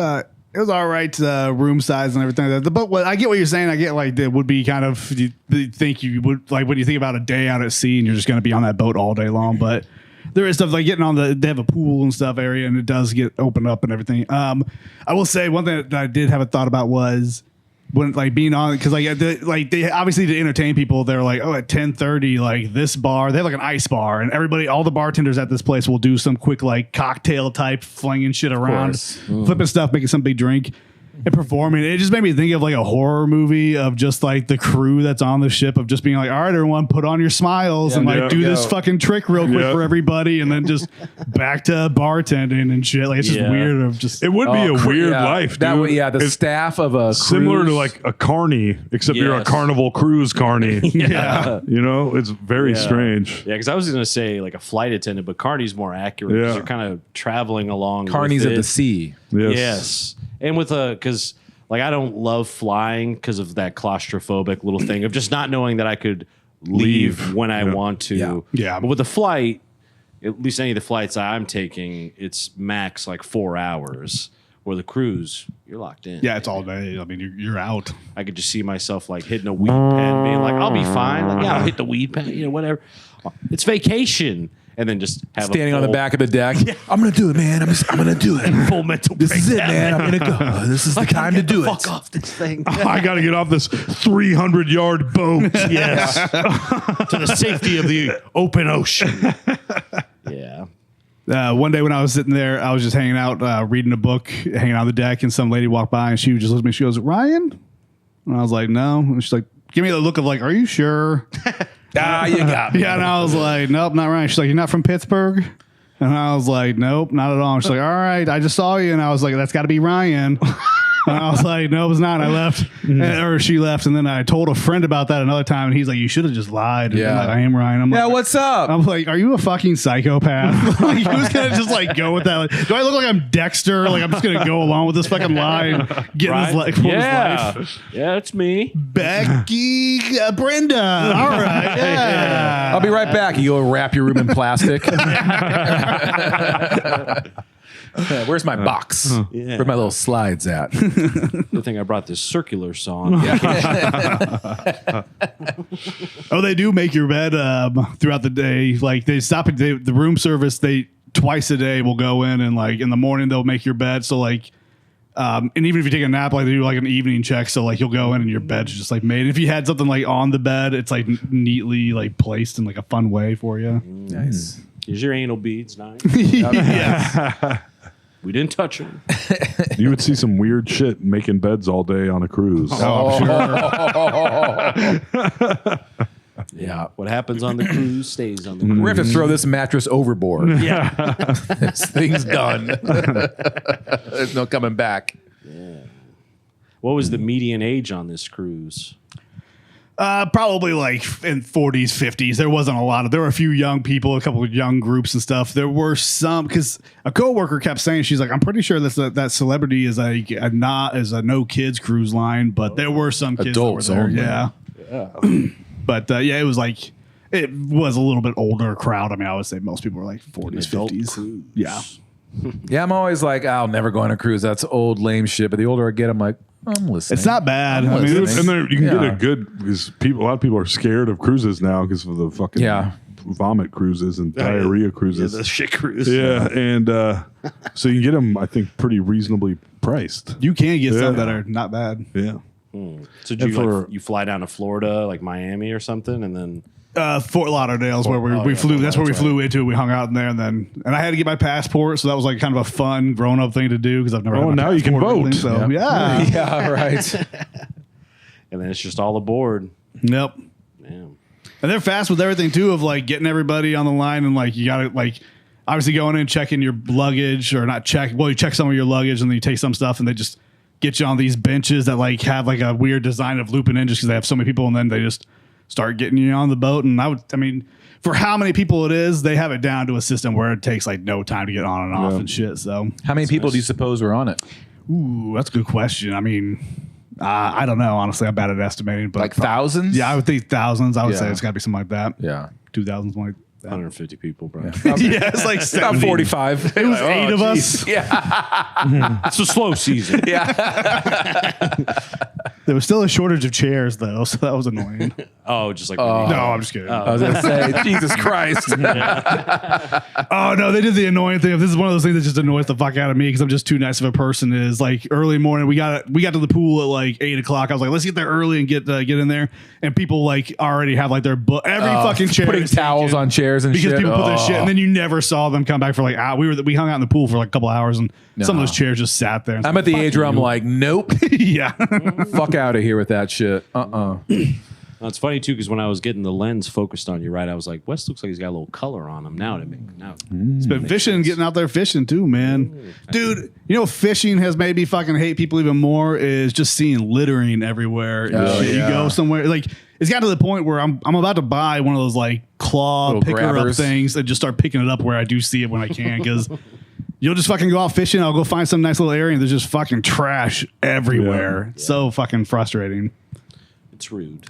all right, room size and everything. The boat, I get what you're saying. I get like it would be kind of you think you would like when you think about a day out at sea and you're just going to be on that boat all day long. But there is stuff like getting on they have a pool and stuff area and it does get opened up and everything. I will say one thing that I did have a thought about was when like being on because they obviously to entertain people they're like, oh, at 10:30 like this bar they have like an ice bar and all the bartenders at this place will do some quick like cocktail type flinging shit around, flipping stuff, making some big drink and performing. It just made me think of like a horror movie of just like the crew that's on the ship of just being like, all right, everyone, put on your smiles and like do this fucking trick real quick for everybody, and then just back to bartending and shit. Like it's just weird. Of just It would be a weird life, dude. The staff of a similar cruise. to like a carny, except you're a Yes. Carnival cruise carny. yeah. You know, it's very strange. Yeah, because I was going to say like a flight attendant, but Carney's more accurate because Yeah. you're kind of traveling along. Carnies with of it. the sea. Yes. And because like I don't love flying because of that claustrophobic little thing of just not knowing that I could leave when I want to. Yeah. But with the flight, at least any of the flights I'm taking, it's max like 4 hours. Or the cruise, you're locked in. Yeah, it's all day. I mean, you're out. I could just see myself like hitting a weed pen, being like, "I'll be fine." Like, yeah, I'll hit the weed pen, whatever. It's vacation, and then just have Standing a on the full- back of the deck. I'm gonna do it, man. I'm gonna do it. full mental. This is it, breakdown. man. I'm gonna go. This is the time to do it. Fuck off this thing. I got to get off this 300-yard boat. Yes, to the safety of the open ocean. Yeah. One day when I was sitting there, I was just hanging out, reading a book, hanging on the deck, and some lady walked by and she just looked at me. She goes, "Ryan?" And I was like, "No." And she's like, give me the look of like, "Are you sure?" You got me. Yeah, and I was like, "Nope, not Ryan." She's like, "You're not from Pittsburgh?" And I was like, "Nope, not at all." And she's like, "All right, I just saw you." And I was like, "That's got to be Ryan." And I was like, "No, it was not." I left, or she left, and then I told a friend about that another time, and he's like, "You should have just lied." And Yeah. I'm like, I am Ryan. I'm Yeah, like, what's up? I'm like, "Are you a fucking psychopath?" Like, who's gonna just like go with that? Like, do I look like I'm Dexter? Like, I'm just gonna go along with this fucking lie and get his life? His life. Yeah, it's me. Becky, Brenda. All right, yeah. I'll be right back. You go wrap your room in plastic. Where's my box? Yeah. Where my little slides at? Good thing I brought this circular saw. On Oh, they do make your bed throughout the day. Like they stop at the room service. They twice a day will go in and like in the morning they'll make your bed. So like, and even if you take a nap, like they do like an evening check. So like you'll go in and your bed's just like made. If you had something like on the bed, it's like neatly like placed in like a fun way for you. Nice. Here's your anal beads, nice. Yes. We didn't touch them. You would see some weird shit making beds all day on a cruise. Yeah. What happens on the cruise stays on the cruise. We're going to have to throw this mattress overboard. Yeah. This thing's done. There's no coming back. What was the median age on this cruise? Probably like in 40s, 50s. There wasn't a lot of. There were a few young people, a couple of young groups and stuff. There were some because a coworker kept saying she's like, I'm pretty sure that Celebrity is a no kids cruise line, but there were some kids Adults that were only. there. Yeah. But it was like it was a little bit older crowd. I mean, I would say most people were like 40s, Adult 50s. cruise. Yeah. Yeah, I'm always like, I'll never go on a cruise. That's old, lame shit. But the older I get, I'm like, I'm listening. It's not bad. I'm I mean, listening. And then you can get Yeah. a good because a lot of people are scared of cruises now because of the fucking vomit cruises and diarrhea cruises. Yeah, the shit cruise. Yeah, and so you can get them, I think, pretty reasonably priced. you can get some that are not bad. Yeah, So do you, And you fly down to Florida, like Miami or something, and then Fort Lauderdale's where we flew. That's where we flew into. We hung out in there, and I had to get my passport, so that was like kind of a fun grown up thing to do because I've never. Oh, had my now you can passport or vote. anything, So yeah. Yeah, right. and then it's just all aboard. Yep. Damn. And they're fast with everything too, of like getting everybody on the line, and like you got to like obviously going in checking your luggage or not check. Well, you check some of your luggage, and then you take some stuff, and they just get you on these benches that like have like a weird design of looping in just because they have so many people, and then they just start getting you on the boat. And I mean, for how many people it is, they have it down to a system where it takes like no time to get on and off and shit. So, How many people do you suppose were on it? ooh, that's a good question. I mean, I don't know. Honestly, I'm bad at estimating, but Like thousands? yeah, I would think thousands. I would say Yeah. it's got to be something like that. Yeah. 2,000, like that. 150 people, bro. Yeah, it's like About 70. 45. It was 8 of us. It's a slow season. There was still a shortage of chairs, though, so that was annoying. Oh, just like No, I'm just kidding. I was going to say, Jesus Christ. Oh no, they did the annoying thing. This is one of those things that just annoys the fuck out of me because I'm just too nice of a person. Is like early morning, we got to the pool at like 8 o'clock. I was like, let's get there early and get in there. And people like already have like their book. Every fucking chair Putting is towels taken on chairs and because shit. people put their shit, and then you never saw them come back for like we hung out in the pool for like a couple hours, and some of those chairs just sat there. And I'm at the age where I'm like, nope. yeah. Fuck out of here with that shit. No, it's funny too because when I was getting the lens focused on you, right, I was like, Wes looks like he's got a little color on him now. It's been fishing and getting out there fishing too, man. Dude, you know, fishing has made me fucking hate people even more is just seeing littering everywhere. Oh, You yeah. go somewhere like it's got to the point where I'm about to buy one of those like claw Little picker grabbers. up things and just start picking it up where I do see it when I can because you'll just fucking go out fishing. I'll go find some nice little area and there's just fucking trash everywhere. So fucking frustrating. It's rude.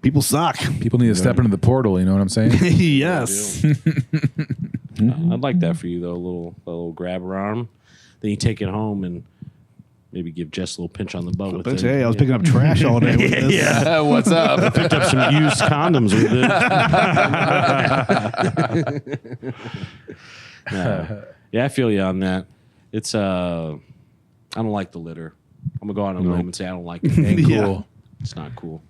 People suck. People need to step into the portal. You know what I'm saying? Yes. I'd like that for you though, a little grabber arm. Then you take it home and maybe give Jess a little pinch on the butt with it. Hey, I was picking up trash all day with this. Yeah, what's up? Picked up some used condoms with it. Yeah, I feel you on that. It's I don't like the litter. I'm gonna go out on a limb and say I don't like it. Ain't cool. Yeah. It's not cool.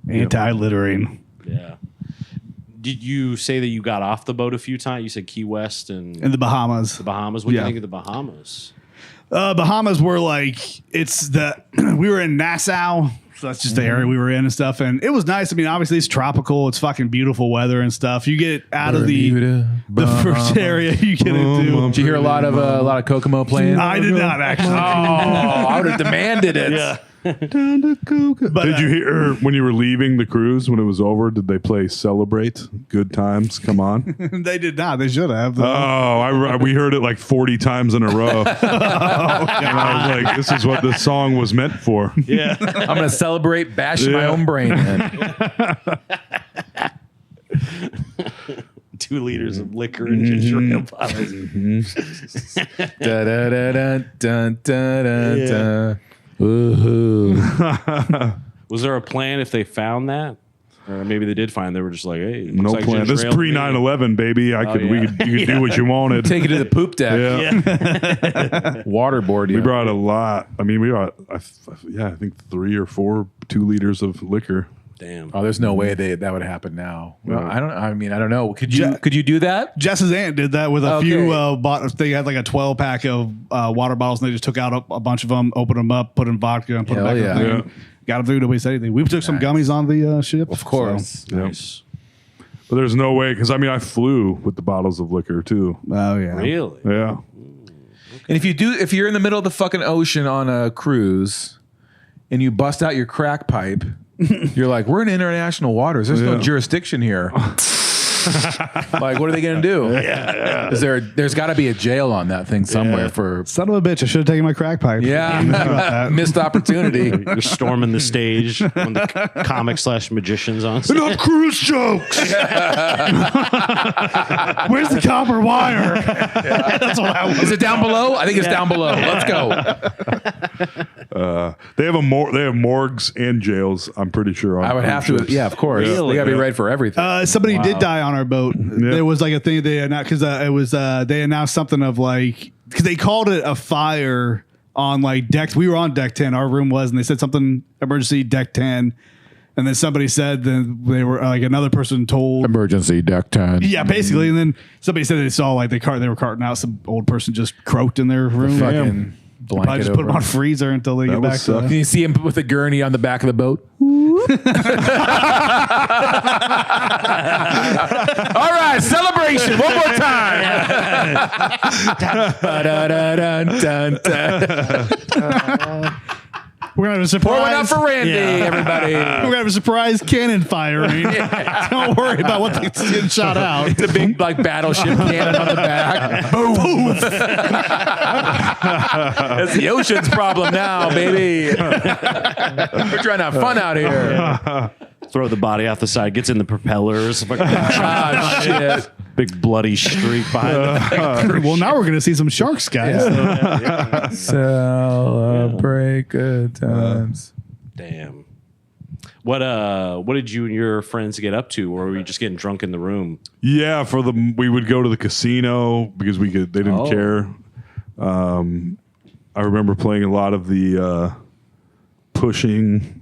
Anti-littering. Yeah. Did you say that you got off the boat a few times? You said Key West and In the Bahamas. the Bahamas. What do Yeah. you think of the Bahamas? Bahamas were like we were in Nassau, so that's just the area we were in and stuff, and it was nice. I mean, obviously it's tropical, it's fucking beautiful weather and stuff. You get out of the first area you get into. Did you hear a lot of Kokomo playing? I did not actually. Oh, I would have demanded it. Yeah. But Did you hear when you were leaving the cruise when it was over? Did they play "Celebrate"? Good times, come on. They did not. They should have. Though. We heard it like 40 times in a row. And I was like, this is what this song was meant for. Yeah. I'm gonna celebrate bashing my Yeah. own brain in. 2 liters of liquor and ginger ale bottles. Da, da, da, da, dun, da, da, da. Woohoo. Was there a plan if they found that? Or maybe they did find. They were just like, "Hey, looks No like plan. ginger This ale to me." pre-9/11, baby. You could do what you wanted. Take it to the poop deck. Yeah. Waterboard you. We brought a lot. I mean, we brought, I think 3 or 4 2 liters of liquor. Damn. Oh, there's no way that would happen now. Well, I don't know. Could you do that? Jess's aunt did that with a Okay. few. They had like a 12 pack of water bottles, and they just took out a bunch of them, opened them up, put in vodka, and put them Hell back in the yeah. thing. Got them through. Nobody said anything. We took some gummies on the ship, Of course. Nice. But there's no way because I flew with the bottles of liquor too. Oh yeah, Really? Yeah. And if you're in the middle of the fucking ocean on a cruise and you bust out your crack pipe, you're like, we're in international waters. There's no jurisdiction here. Like, what are they going to do? Is there's got to be a jail on that thing somewhere for. Son of a bitch! I should have taken my crack pipe. Yeah, missed opportunity. You're storming the stage when the comic/magician's on stage. Enough cruise jokes. Where's the copper wire? That's what I was. Is it down below? I think it's down below. Let's go. They have morgues and jails. I'm pretty sure. On I would have to. ships. Yeah, of course. Really? They got to be ready for everything. Somebody did die on our boat. There was like a thing they announced because it was they announced something of like because they called it a fire on like deck. We were on deck 10. Our room was, and they said something emergency deck 10. And then somebody said that they were like another person told Emergency deck 10. Yeah, basically. And then somebody said they saw like they were carting out some old person just croaked in their room. Fucking Probably blanket just put over. them on freezer until they get would back. suck. Can you see him with a gurney on the back of the boat? All right, celebration. One more time. We're gonna have a surprise. Pour one out for Randy, everybody. We're gonna have a surprise cannon firing. Don't worry about what that's getting shot out. The big like battleship cannon on the back. Boom. It's the ocean's problem now, baby. We're trying to have fun out here. Throw the body off the side, gets in the propellers. Ah, shit. Big bloody streak behind the Well, now we're gonna see some sharks, guys. Celebrate good times. Damn. What did you and your friends get up to, or were you just getting drunk in the room? Yeah, we would go to the casino because they didn't care. I remember playing a lot of the pushing,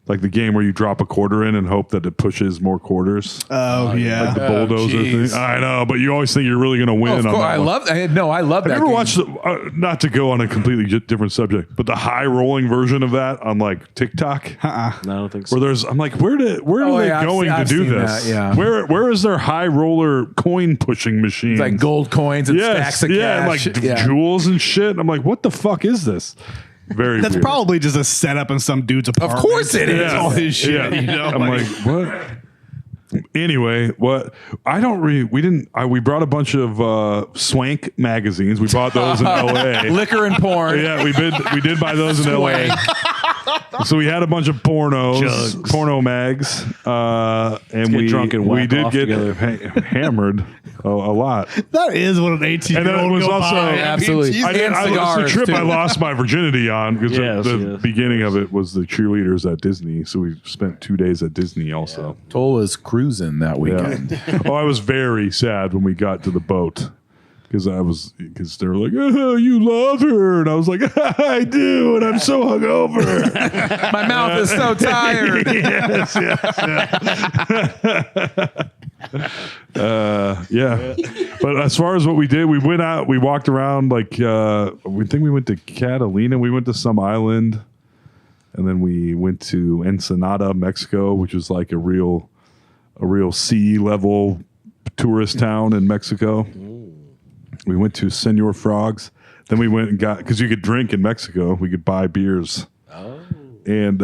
like the game where you drop a quarter in and hope that it pushes more quarters. Oh yeah. Like the bulldozer jeez. thing. I know, but you always think you're really going to win. Oh, of on course, that I one. love Have that. you ever game. watched not to go on a completely different subject, but the high rolling version of that on like TikTok? No, I don't think so. Where I'm like, where are they yeah, going I've to do seen this? that, yeah. Where is their high roller coin pushing machine? It's like gold coins and stacks of and cash. like jewels and shit. And I'm like, what the fuck is this? Very That's weird. probably just a setup in some dude's apartment. Of course it is. It's all his shit. Yeah. You know, I'm like, what? Anyway, what I don't we didn't we brought a bunch of swank magazines. We bought those in LA. Liquor and porn. Yeah, we did buy those in LA. So we had a bunch of porno mags, and get we drunk and we whack did off get together. hammered a lot. that is what an 18-year-old And then it was go also- buy. Absolutely. Jesus. I did, And it's the cigars, trip too. I lost my virginity on because Yes, the yes. beginning of it was the cheerleaders at Disney. So we spent 2 days at Disney also. Toll was cruising that weekend. Yeah. Oh, I was very sad when we got to the boat because they were like, "Oh, you love her," and I was like, "I do," and I'm so hungover. My mouth is so tired. yes. Yeah. But as far as what we did, we went out, we walked around like we think we went to Catalina, we went to some island, and then we went to Ensenada, Mexico, which is like a real sea level tourist town in Mexico. We went to Senor Frogs. Then we went and because you could drink in Mexico, we could buy beers. And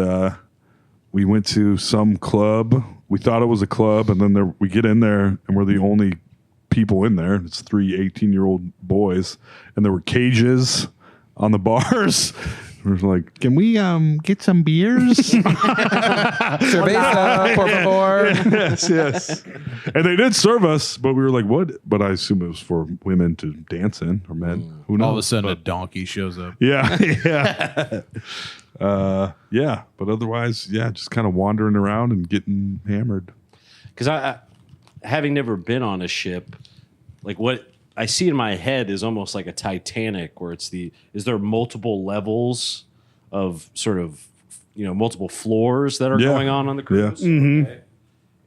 we went to some club. We thought it was a club, and then we get in there, and we're the only people in there. It's 3 18-year-old boys, and there were cages on the bars. We're like, can we get some beers? Cerveza, por favor. yes. And they did serve us, but we were like, what? But I assume it was for women to dance in, or men. Who knows? All of a sudden, a donkey shows up. Yeah, yeah. But otherwise, yeah, just kind of wandering around and getting hammered. Because I, having never been on a ship, like what I see in my head is almost like a Titanic, where is there multiple levels of sort of multiple floors that are Yeah. going on the cruise. Yeah. Okay.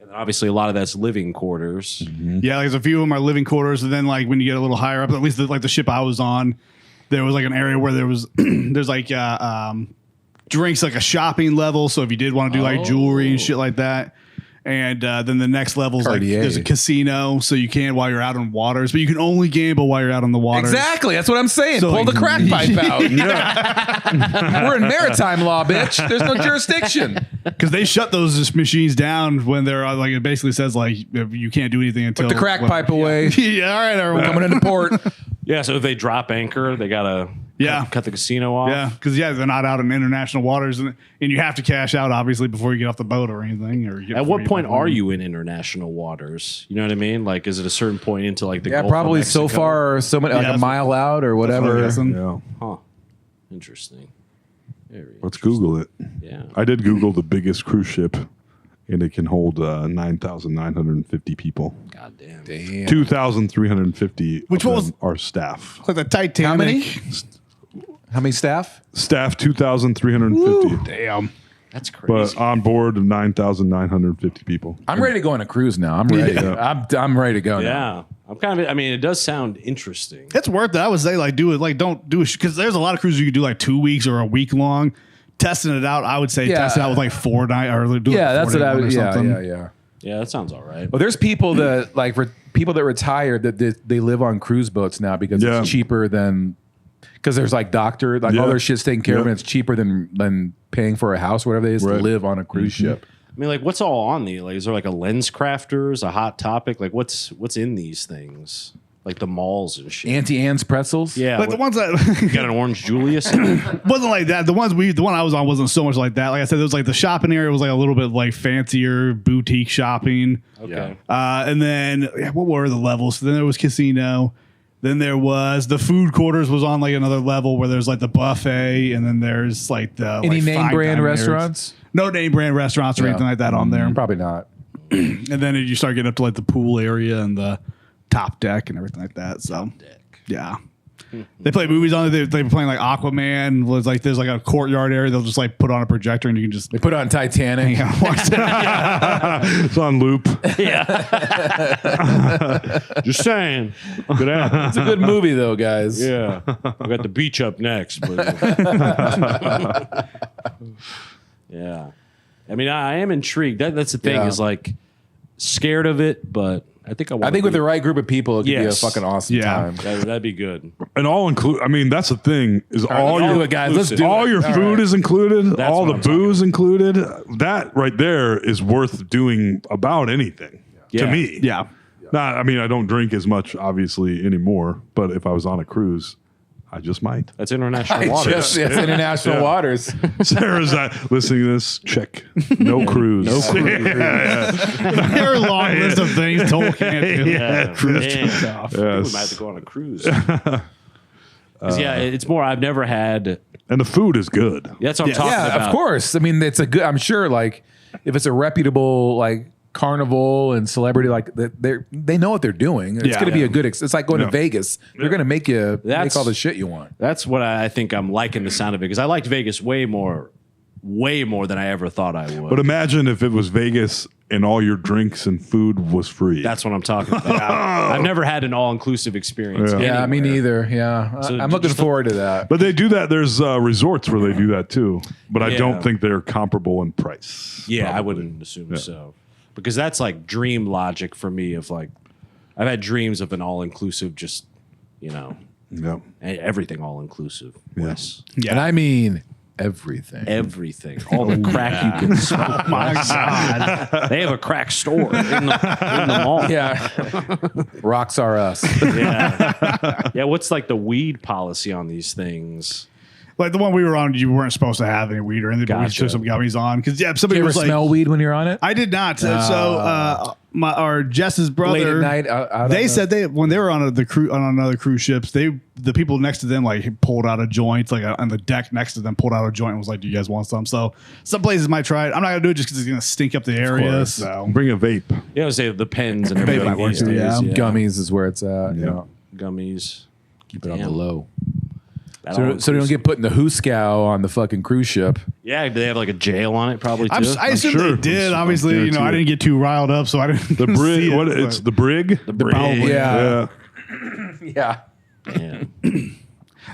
And then obviously a lot of that's living quarters. Yeah, there's a few of them are living quarters, and then like when you get a little higher up, at least the ship I was on, there was like an area where there was there's like drinks, like a shopping level. So if you did want to do like jewelry and shit like that. And then the next level is like Cartier. there's a casino, so you can while you're out on waters, but you can only gamble while you're out on the waters. Exactly. That's what I'm saying. So, Pull the like, crack pipe out. We're in maritime law, bitch. There's no jurisdiction. Because they shut those machines down when they're like, it basically says like you can't do anything until Put the crack pipe away. Yeah, all right, everyone. Coming into port. Yeah, so if they drop anchor, they gotta cut the casino off. Yeah, because they're not out in international waters, and you have to cash out obviously before you get off the boat or anything. At what point are you in international waters? You know what I mean? Like, is it a certain point into like the Gulf of probably so Mexico? far, so many, like a mile out or whatever. Yeah. Huh. Interesting. Very Let's Google it. Yeah. I did Google the biggest cruise ship, and it can hold 9,950 people. God damn. Damn. 2,350 Which of one was- them are staff. like the Titanic. How many? How many staff? Staff 2,350. Damn. That's crazy. But on board of 9,950 people. I'm ready to go on a cruise now. I'm ready. Yeah. I'm ready to go now. yeah. I'm kind of. I mean, it does sound interesting. It's worth it. I would say like do it. Like don't do it because there's a lot of cruises you can do like 2 weeks or a week long. Testing it out, I would say test it out with like 4 nights or do Yeah, it that's what I would. or Yeah, something. yeah. Yeah, that sounds all right. Well, there's people that like people that retired that they live on cruise boats now because Yeah. it's cheaper than because there's like doctor all Yeah. their shit's taken care of Yeah. and it's cheaper than paying for a house or whatever it is to Right. live on a cruise ship. I mean, like, what's all on the? Like, is there like a lens crafters, a hot topic? Like, what's in these things? Like the malls and shit. Auntie Anne's pretzels. Yeah. Like the ones you that got an orange Julius. wasn't like that. The one I was on wasn't so much like that. Like I said, there was like the shopping area was like a little bit like fancier boutique shopping. Okay. And then what were the levels? So then there was casino. Then there was the food quarters was on like another level where there's like the buffet, and then there's like the Any like name fine brand dining restaurants? areas. No name brand restaurants or anything like that on there. Probably not. And then you start getting up to like the pool area and the top deck and everything like that. So yeah. They play movies on it. They were playing like Aquaman. Was like there's like a courtyard area. They'll just like put on a projector and you can just They put on Titanic. watch that. It's on loop. Just saying. Good out. It's a good movie though, guys. Yeah. We got the beach up next. But yeah. I mean, I am intrigued. That's the thing Yeah. is like scared of it, but I think I think with the right group of people, it could Yes. be a fucking awesome Yeah. time. that'd be good. And all include. I mean, that's the thing is all let's do your it, guys. Let's do all it. your All food right. is included. That's all what the I'm talking booze included. That right there is worth doing about anything Yeah. to me. Yeah. Not. I mean, I don't drink as much obviously anymore. But if I was on a cruise, I just might. That's international waters. It's international waters. Sarah's listening to this. Check. No cruise. No cruise. Very long list of things Toll can't do. Yeah. Cruise Man. trip off. I think we Yes. might have to go on a cruise. 'Cause, yeah, it's more. I've never had. And the food is good. That's what I'm talking Yeah, about. of course. I mean, it's a good. I'm sure, like, if it's a reputable like carnival and celebrity, like they know what they're doing. It's Yeah. going to be Yeah. a good. It's like going Yeah. to Vegas. They're going to make you That's- make all the shit you want. That's what I think I'm liking the sound of it because I liked Vegas way more than I ever thought I would. But imagine if it was Vegas and all your drinks and food was free. That's what I'm talking about. I've never had an all-inclusive experience. Yeah. Yeah, me anywhere. neither. Yeah, So I'm looking just- forward to that. But they do that. There's resorts where they do that too. But I Yeah. don't think they're comparable in price. Yeah, I probably. wouldn't assume so. Because that's like dream logic for me of like, I've had dreams of an all-inclusive, just, Yeah. everything all-inclusive. Yes. And I mean everything. Everything. All the crack you can smoke. My God. They have a crack store in the mall. Yeah, rocks are us. Yeah. Yeah, what's like the weed policy on these things? Like the one we were on, you weren't supposed to have any weed or anything, but we Gotcha. took some gummies on. Because, somebody You ever was like, smell weed when you're on it? I did not. Our Jess's brother, Late at night, out they on said when they were on on another cruise ships, the people next to them like pulled out a joint, like on the deck next to them pulled out a joint and was like, "Do you guys want some?" So some places might try it. I'm not gonna do it just because it's gonna stink up the area. course. So Bring a vape. You know, say the pens and everything might work these too, days. yeah. Gummies is where it's at. Yeah. Yeah, Gummies. keep it on the Damn. low. So they don't get put in the hooskow on the fucking cruise ship. Yeah, do they have like a jail on it? Probably too. I assume sure. they did. I'm Obviously, I guaranteed. didn't get too riled up, so I didn't. The brig. see What? it, It's but- the brig. the brig. Yeah. Yeah. Yeah. Yeah.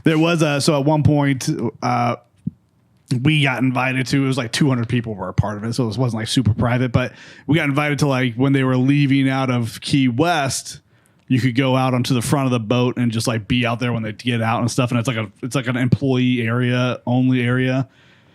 There was so at one point we got invited to. It was like 200 people were a part of it, so it wasn't like super private. But we got invited to like when they were leaving out of Key West. You could go out onto the front of the boat and just like be out there when they get out and stuff. And it's like an employee area only area.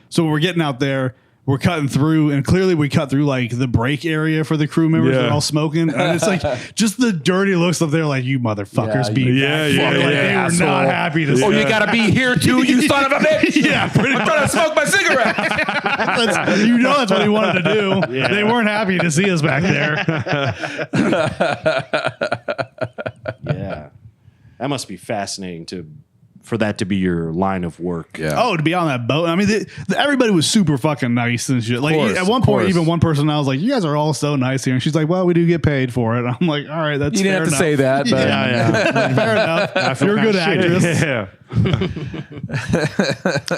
So when we're getting out there, we're cutting through, and clearly we cut through like the break area for the crew members. Yeah. They're all smoking, and it's like just the dirty looks up there, like you motherfuckers Yeah, being yeah, back. yeah, Like, yeah, they were asshole. not happy to see. Oh, you got to be here too, you son of a bitch. Yeah, pretty I'm trying to smoke my cigarette. that's what he wanted to do. They weren't happy to see us back there. Yeah. That must be fascinating for that to be your line of work. Yeah. Oh, to be on that boat. I mean, everybody was super fucking nice and shit. Like course, at one of point, course. even one person, I was like, "You guys are all so nice here," and she's like, "Well, we do get paid for it." I'm like, "All right, that's You didn't fair have to say enough." that, but Fair enough. You're a good actress. Yeah.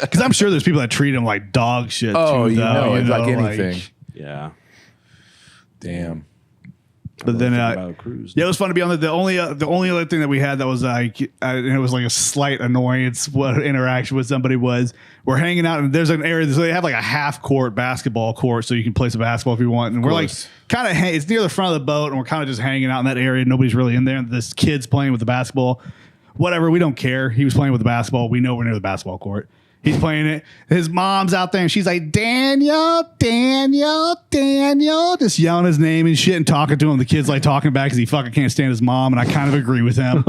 Because I'm sure there's people that treat him like dog shit. oh, too, you though, know, it's like anything. Yeah. Damn. But then, About a cruise. yeah, it was fun to be on the only other thing that we had that was like, and it was like a slight annoyance. What interaction with somebody was, we're hanging out and there's an area, so they have like a half court basketball court, so you can play some basketball if you want. And we're like course. kind of, it's near the front of the boat, and we're kind of just hanging out in that area. Nobody's really in there. And this kid's playing with the basketball. Whatever, we don't care. He was playing with the basketball. We know we're near the basketball court. He's playing it. His mom's out there, and she's like, Daniel, just yelling his name and shit and talking to him. The kid's like talking back because he fucking can't stand his mom, and I kind of agree with him.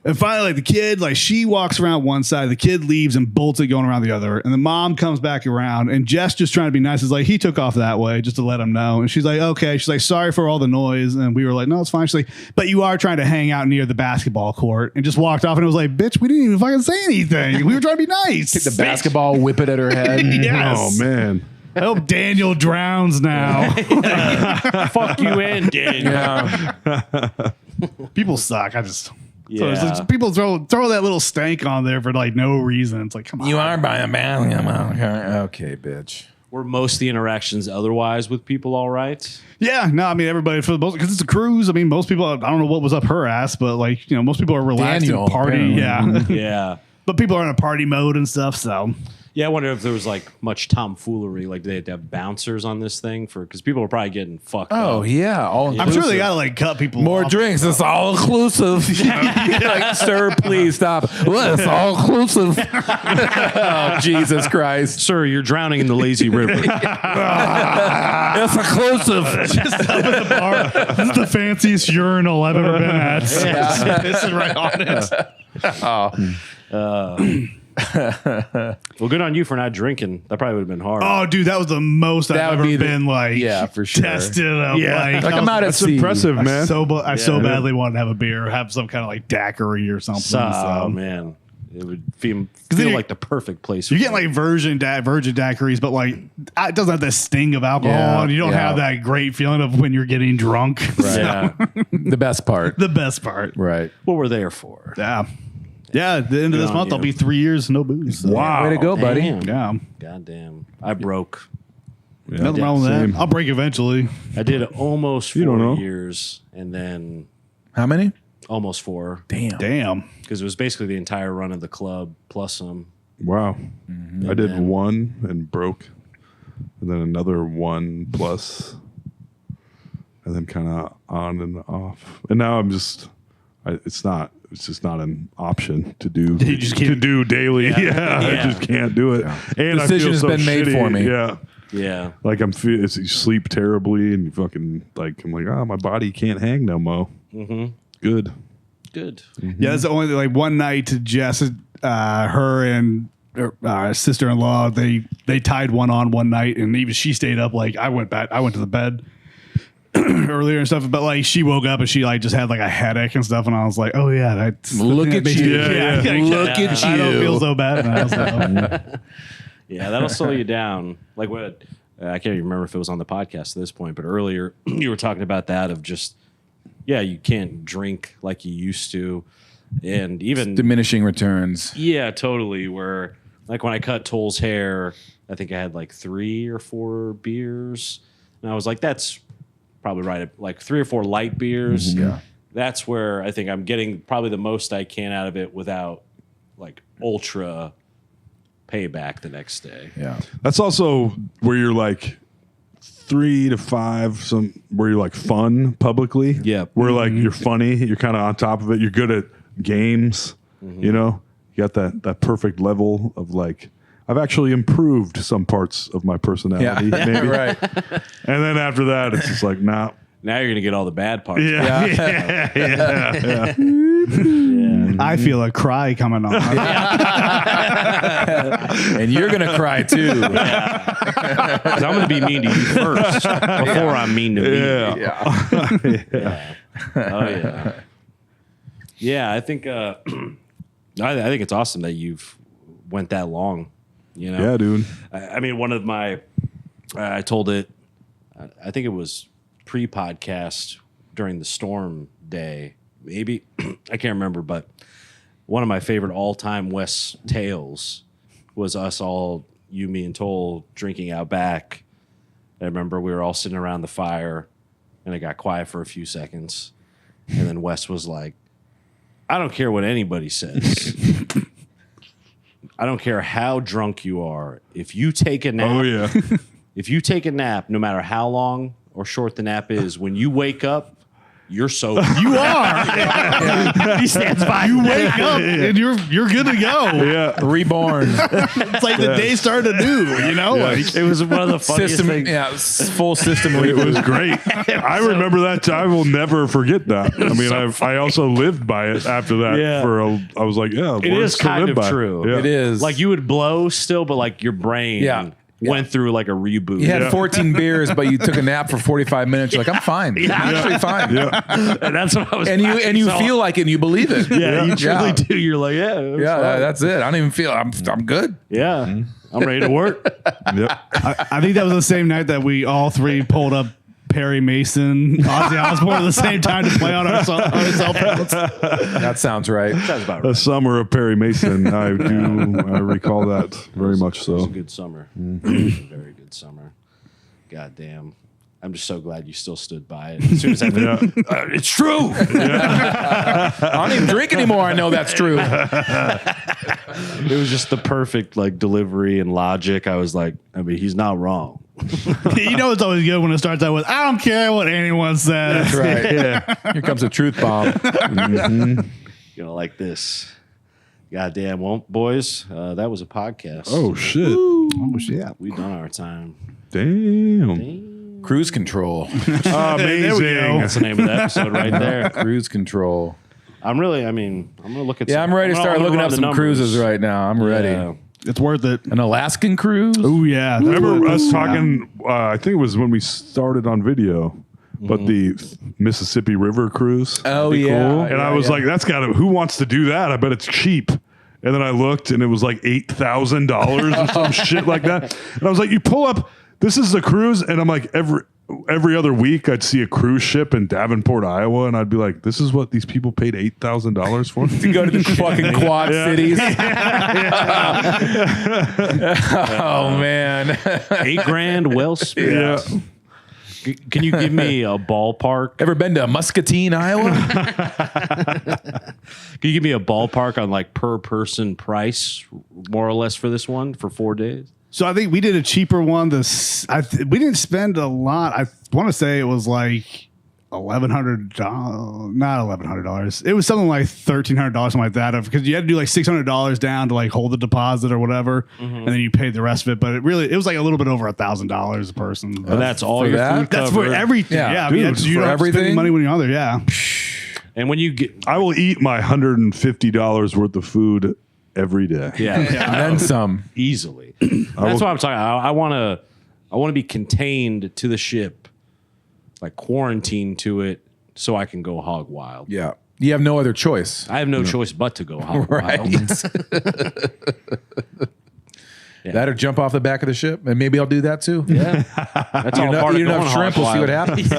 And finally, like the kid, like she walks around one side, the kid leaves and bolts it going around the other, and the mom comes back around, and Jess, just trying to be nice, is like, he took off that way just to let him know. And she's like, okay. She's like, sorry for all the noise. And we were like, no, it's fine. She's like, but you are trying to hang out near the basketball court, and just walked off. And it was like, bitch, we didn't even fucking say anything. We were trying to be nice. The basketball, whip it at her head. Yes. Oh man. I hope Daniel drowns now. Fuck you in, Daniel. Yeah. People suck. I just. So Yeah. it's like people throw that little stank on there for like no reason. It's like, come on. You are buying basketball. Okay, bitch. Were most of the interactions otherwise with people all right? Yeah, no, I mean everybody for the most, because it's a cruise. I mean, most people, I don't know what was up her ass, but like, you know, most people are relaxed Daniel, and party. apparently. Yeah. Yeah. But people are in a party mode and stuff. So Yeah, I wonder if there was like much tomfoolery. Like, they had to have bouncers on this thing because people were probably getting fucked Oh, up. yeah. All I'm sure inclusive. they gotta like cut people More off. drinks. It's all inclusive. Like, sir, please stop. Well, it's all inclusive. Oh, Jesus Christ. Sir, you're drowning in the lazy river. It's inclusive. This is the fanciest urinal I've ever been at. Pissing right on it. Well, good on you for not drinking. That probably would have been hard. Oh, dude, that was the most That I've would ever be the- been like yeah, for sure. tested. Of, Yeah. Like, I'm out at That's sea. impressive, man. I so badly wanted to have a beer, or have some kind of like daiquiri or something. Oh, So. man. It would feel then you- like the perfect place. You're for getting it. like virgin daiquiris, but like it doesn't have the sting of alcohol, Yeah, and you don't yeah. have that great feeling of when you're getting drunk. Yeah. The best part. The best part. Right. What we're there for. Yeah. Yeah. At the end of this on month, you. I'll be 3 years no booze. So. Wow. Way to go, buddy. Damn. Yeah. God damn. I broke. Yeah. Nothing wrong with same. that. I'll break eventually. I did almost 4 You don't know. years and then How many? almost 4 Damn. because it was basically the entire run of the club plus some. Wow. I did then- one and broke, and then another one plus, and then kind of on and off. And now I'm just, it's just not an option to do You just can't- to do daily. Yeah, I Yeah. just can't do it. And I Decision feel has so been made shitty. for me. Yeah. Yeah. Like you sleep terribly, and you fucking like I'm like, oh, my body can't hang no mo. Mm-hmm. Good. Good. Yeah, that's the only like one night. Jess, her and sister-in-law, they tied one night, and even she stayed up. Like I went to the bed earlier and stuff, but like she woke up and she like just had like a headache and stuff, and I was like, oh yeah, that's Look at you. Yeah. Look at I don't you. feel so bad now. So. Yeah, that'll slow you down. Like what? I can't even remember if it was on the podcast at this point, but earlier, you were talking about that of just, you can't drink like you used to. And then And even Diminishing returns. yeah, totally. Where like when I cut Toll's hair, I think I had like 3 or 4 beers, and I was like, that's probably right. Like 3 or 4 light beers. Yeah. That's where I think I'm getting probably the most I can out of it without like ultra payback the next day. Yeah. That's also where you're like 3 to 5, where you're like fun publicly. Yeah. Where like you're funny, you're kind of on top of it. You're good at games, you know? You got that perfect level of like, I've actually improved some parts of my personality, maybe. Right. And then after that, it's just like, nah. Now you're gonna get all the bad parts. Yeah. I feel a cry coming on. And you're going to cry too. 'Cause I'm gonna be mean to you first before I'm mean to me. Yeah. Oh yeah. Yeah, I think I think it's awesome that you've went that long. You know. Yeah, dude. I mean, one of my I told it. I think it was pre-podcast during the storm day. Maybe I can't remember, but one of my favorite all-time West tales was us all, you, me, and Toll drinking out back. I remember we were all sitting around the fire, and it got quiet for a few seconds, and then Wes was like, "I don't care what anybody says. I don't care how drunk you are. If you take a nap, Oh, yeah. if you take a nap, no matter how long or short the nap is, when you wake up, you're sober. You are. He stands by. You wake up and you're good to go. Yeah. Reborn. It's like the day started anew. You know, like It was one of the funniest System, things. yeah, full system It reboot. was great. I remember that. I will never forget that. I mean, I also lived by it after that. Yeah. I was like, yeah, It words is to kind live of by. true. Yeah. It is. Like you would blow still, but like your brain went through like a reboot. You had 14 beers, but you took a nap for 45 minutes. You're like, I'm fine. I'm actually fine. Yeah. And that's what I was. And you so- feel like it and you believe it. Yeah, you truly Yeah. do. You're like, yeah, it was Yeah, fine. that's it. I don't even feel I'm good. Yeah, I'm ready to work. Yep. I think that was the same night that we all 3 pulled up Perry Mason, Ozzy Osbourne at the same time to play on our cell phones. That sounds right. Sounds about The right. summer of Perry Mason. I recall that very much It was so. a good summer. It was a very good summer. God damn. I'm just so glad you still stood by it. As soon as I it's true. I don't even drink anymore. I know that's true. It was just the perfect like delivery and logic. I was like, I mean, he's not wrong. You know, it's always good when it starts out with, I don't care what anyone says. That's right. Yeah. Here comes a truth bomb. You know, like this. God damn. Well, boys, that was a podcast. Oh, shit. Oh, shit. We've done our time. Damn. Cruise control. Amazing. That's the name of the episode right there. Cruise control. I'm going to look at Yeah, I'm ready to start looking up some cruises right now. I'm ready. Yeah. It's worth it. An Alaskan cruise? Oh, yeah. That's Remember worth it. us talking, I think it was when we started on video, but the Mississippi River cruise. Oh, yeah. And I was like, that's got to, who wants to do that? I bet it's cheap. And then I looked and it was like $8,000 or some shit like that. And I was like, you pull up, this is the cruise. And I'm like, every other week I'd see a cruise ship in Davenport, Iowa. And I'd be like, this is what these people paid $8,000 for? to go to the fucking Quad Cities. Oh, man. $8,000 well spent. Yeah. Can you give me a ballpark? Ever been to Muscatine, Iowa? Can you give me a ballpark on like per person price, more or less, for this one for 4 days? So I think we did a cheaper one. We didn't spend a lot. I want to say it was like $1,100, not $1,100. It was something like $1,300, something like that. Because you had to do like $600 down to like hold the deposit or whatever, and then you paid the rest of it. But it was like a little bit over $1,000 a person. And that's all for your that? food That's covered. for everything. Yeah. Yeah, I mean, Dude, that's, you for don't have to spend everything? money when you're on there. Yeah. And when you get, I will eat my $150 worth of food every day. yeah, And then some. easily. That's what I'm talking. I want to be contained to the ship, like quarantined to it, so I can go hog wild. Yeah. You have no other choice. I have no choice but to go hog Right. wild. That or jump off the back of the ship. And maybe I'll do that too. Yeah, that's all part Eat of going enough shrimp, hog we'll see wild. what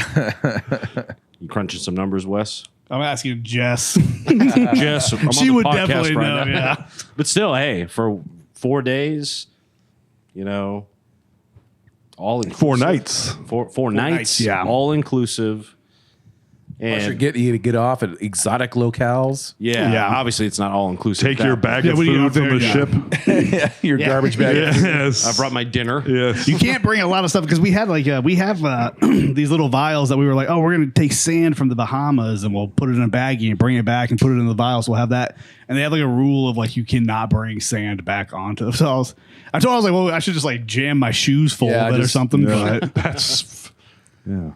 happens. You crunching some numbers, Wes? I'm asking Jess. Jess, I'm She on the would podcast definitely right know. now. Yeah. But still, hey, for 4 days, you know, all inclusive. 4 nights. Four nights, nights, yeah. all inclusive. Plus And you get off at exotic locales. yeah, obviously it's not all inclusive. Take your bag of what do you food got from the there? Yeah. ship. Your garbage bag. Yes. I brought my dinner. Yes. You can't bring a lot of stuff because we had we have these little vials that we were like, oh, we're gonna take sand from the Bahamas and we'll put it in a baggie and bring it back and put it in the vials. We'll have that, and they have like a rule of like you cannot bring sand back onto the vials. I told her, I was like, well, I should just like jam my shoes full Yeah, of it or just- something. Yeah. But That's yeah.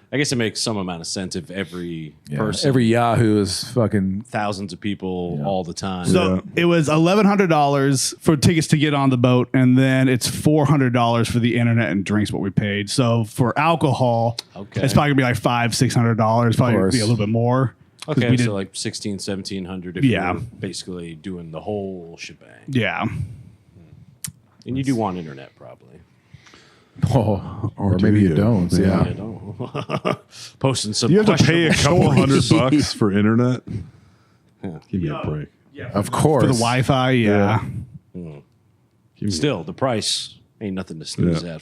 I guess it makes some amount of sense if every Yeah. person, Every Yahoo is fucking. thousands of people all the time. so it was $1,100 for tickets to get on the boat, and then it's $400 for the internet and drinks. What we paid. So for alcohol, Okay. it's probably gonna be like $500-$600. Probably course. be a little bit more. 'Cause okay, we so did- like 1,700 if Yeah. you're basically doing the whole shebang. yeah. And you do want internet probably. Oh, or do maybe you you? don't. Yeah. I don't. Posting some You have to pay a questionable couple stories. $100 for internet. Give me a break. Of course. For the Wi-Fi, yeah. Still, the price ain't nothing to sneeze Yeah. at.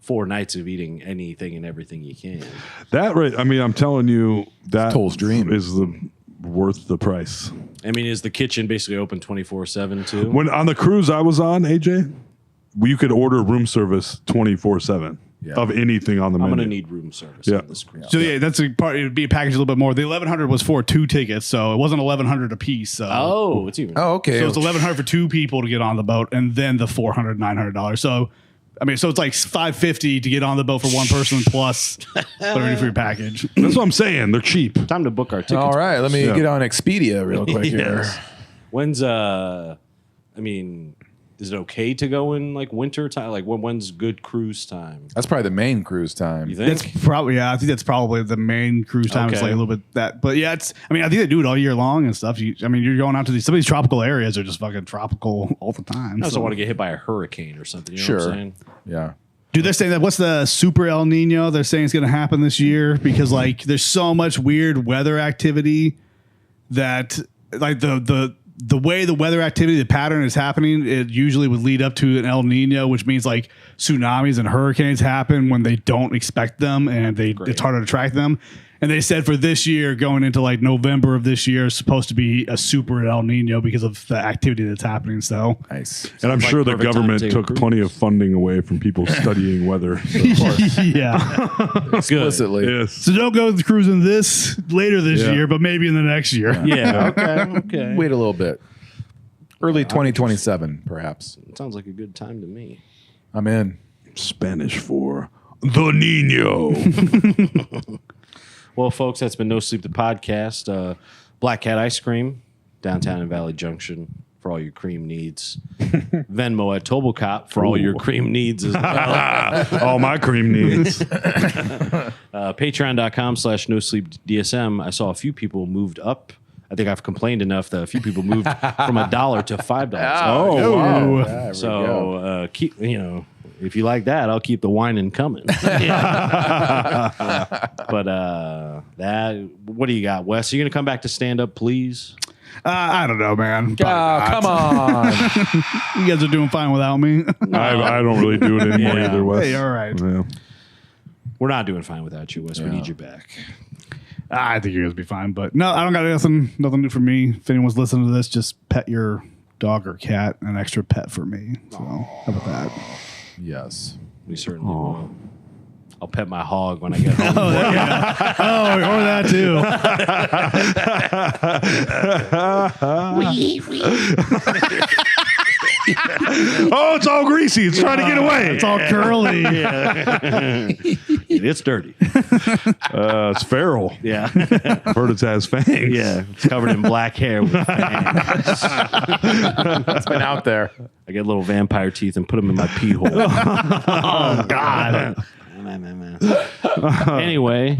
4 nights of eating anything and everything you can. That right. I mean, I'm telling you, that Toll's dream. is worth the price. I mean, is the kitchen basically open 24/7 too? When on the cruise I was on, AJ, you could order room service 24/7 of anything on the I'm menu. gonna need room service Yeah. on this cruise. So yeah, that's a part. It would be a package a little bit more. The 1,100 was for 2 tickets, so it wasn't 1,100 a piece. So Oh, it's even. Oh, okay. so it's 1,100 for 2 people to get on the boat, and then the $400-$900. So I mean, so it's like $550 to get on the boat for one person plus whatever you do for your package. That's what I'm saying. They're cheap. Time to book our tickets. All right, let me Yeah. get on Expedia real quick here. Yes. When's I mean, is it okay to go in like winter time? Like when's good cruise time? That's probably the main cruise time. You think? That's probably I think that's probably the main cruise time. It's Okay. like a little bit that, but yeah, it's. I mean, I think they do it all year long and stuff. I mean, you're going out to some of these tropical areas are just fucking tropical all the time. I also so. want to get hit by a hurricane or something. You know Sure. what I'm saying? Yeah. Dude, they're saying that what's the super El Nino they're saying is going to happen this year because like there's so much weird weather activity that like the way the weather activity, the pattern is happening, it usually would lead up to an El Nino, which means like tsunamis and hurricanes happen when they don't expect them and it's harder to track them. And they said for this year, going into like November of this year, is supposed to be a super El Nino because of the activity that's happening. So Nice. And I'm like sure the perfect time government to take a took cruise. plenty of funding away from people studying weather. So, yeah. Explicitly. yes. So don't go cruising this later this Yeah. year, but maybe in the next year. Yeah. Okay. Wait a little bit. Early 2027, perhaps. It sounds like a good time to me. I'm in. Spanish for the Nino. Well, folks, that's been No Sleep the podcast. Black Cat Ice Cream, downtown in Valley Junction for all your cream needs. Venmo at Toblecop for all your cream needs as well. All my cream needs. Patreon.com/No Sleep DSM. I saw a few people moved up. I think I've complained enough that a few people moved from $1 to $5. Oh, wow. Yeah, there we go. So keep, if you like that, I'll keep the whining coming. But that, what do you got, Wes? Are you gonna come back to stand up, please? I don't know, man. Come on. You guys are doing fine without me. I don't really do it anymore Yeah. either, Wes. Hey, all right. Yeah. We're not doing fine without you, Wes. We Yeah. need you back. I think you guys will be fine, but no, I don't got nothing new for me. If anyone's listening to this, just pet your dog or cat, an extra pet for me. So how about that? Yes. We certainly will. I'll pet my hog when I get home. Oh, or that too. Oh, it's all greasy. It's trying to get away. It's all curly. It's dirty. It's feral. Yeah. I've heard it has fangs. Yeah. It's covered in black hair. With fangs. It's been out there. I get little vampire teeth and put them in my pee hole. Oh, God. Anyway,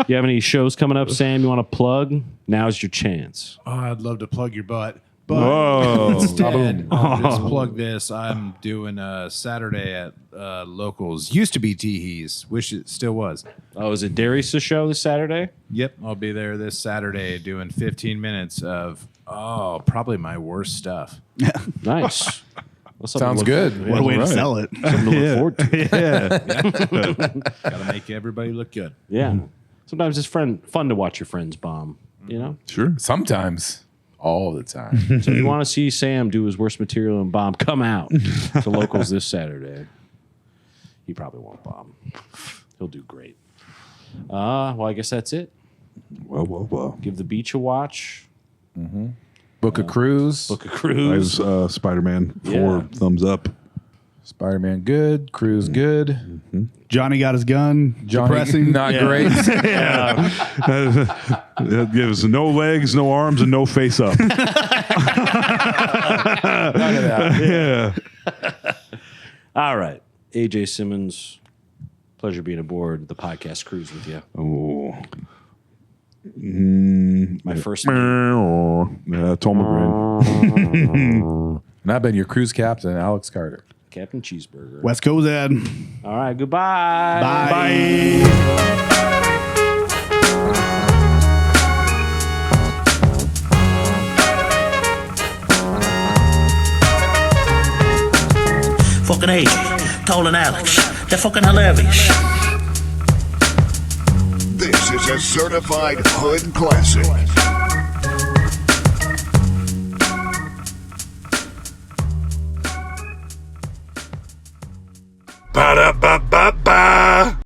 you have any shows coming up, Sam, you want to plug? Now's your chance. Oh, I'd love to plug your butt. Whoa. Instead, I'll just plug this. I'm doing a Saturday at locals. Used to be Teehees. Wish it still was. Oh, is it Darius' show this Saturday? Yep, I'll be there this Saturday doing 15 minutes of probably my worst stuff. Nice. Well, something Sounds to good. look- What a way to right. sell it. Something to look forward to. Got to make everybody look good. Yeah. Sometimes it's fun to watch your friends bomb. You know. Sure. Sometimes, all the time. So if you want to see Sam do his worst material and bomb, come out to locals this Saturday. He probably won't bomb. He'll do great. Well, I guess that's it. Well. Give the beach a watch. Book a cruise. Book a I cruise. was Spider-Man. 4 Yeah. thumbs up. Spider-Man good. Cruise good. Johnny got his gun. Johnny Depressing. not great. It gives no legs, no arms, and no face up. None of that. Yeah. All right. AJ Simmons, pleasure being aboard the podcast cruise with you. Oh. My first. Yeah, Tom McGrain. And I've been your cruise captain, Alex Carter. Captain Cheeseburger. West Cozad. All right. Goodbye. Bye. Fucking AJ, Cole and Alex. They're fucking hilarious. This is a certified hood classic. Ba-da-ba-ba-ba.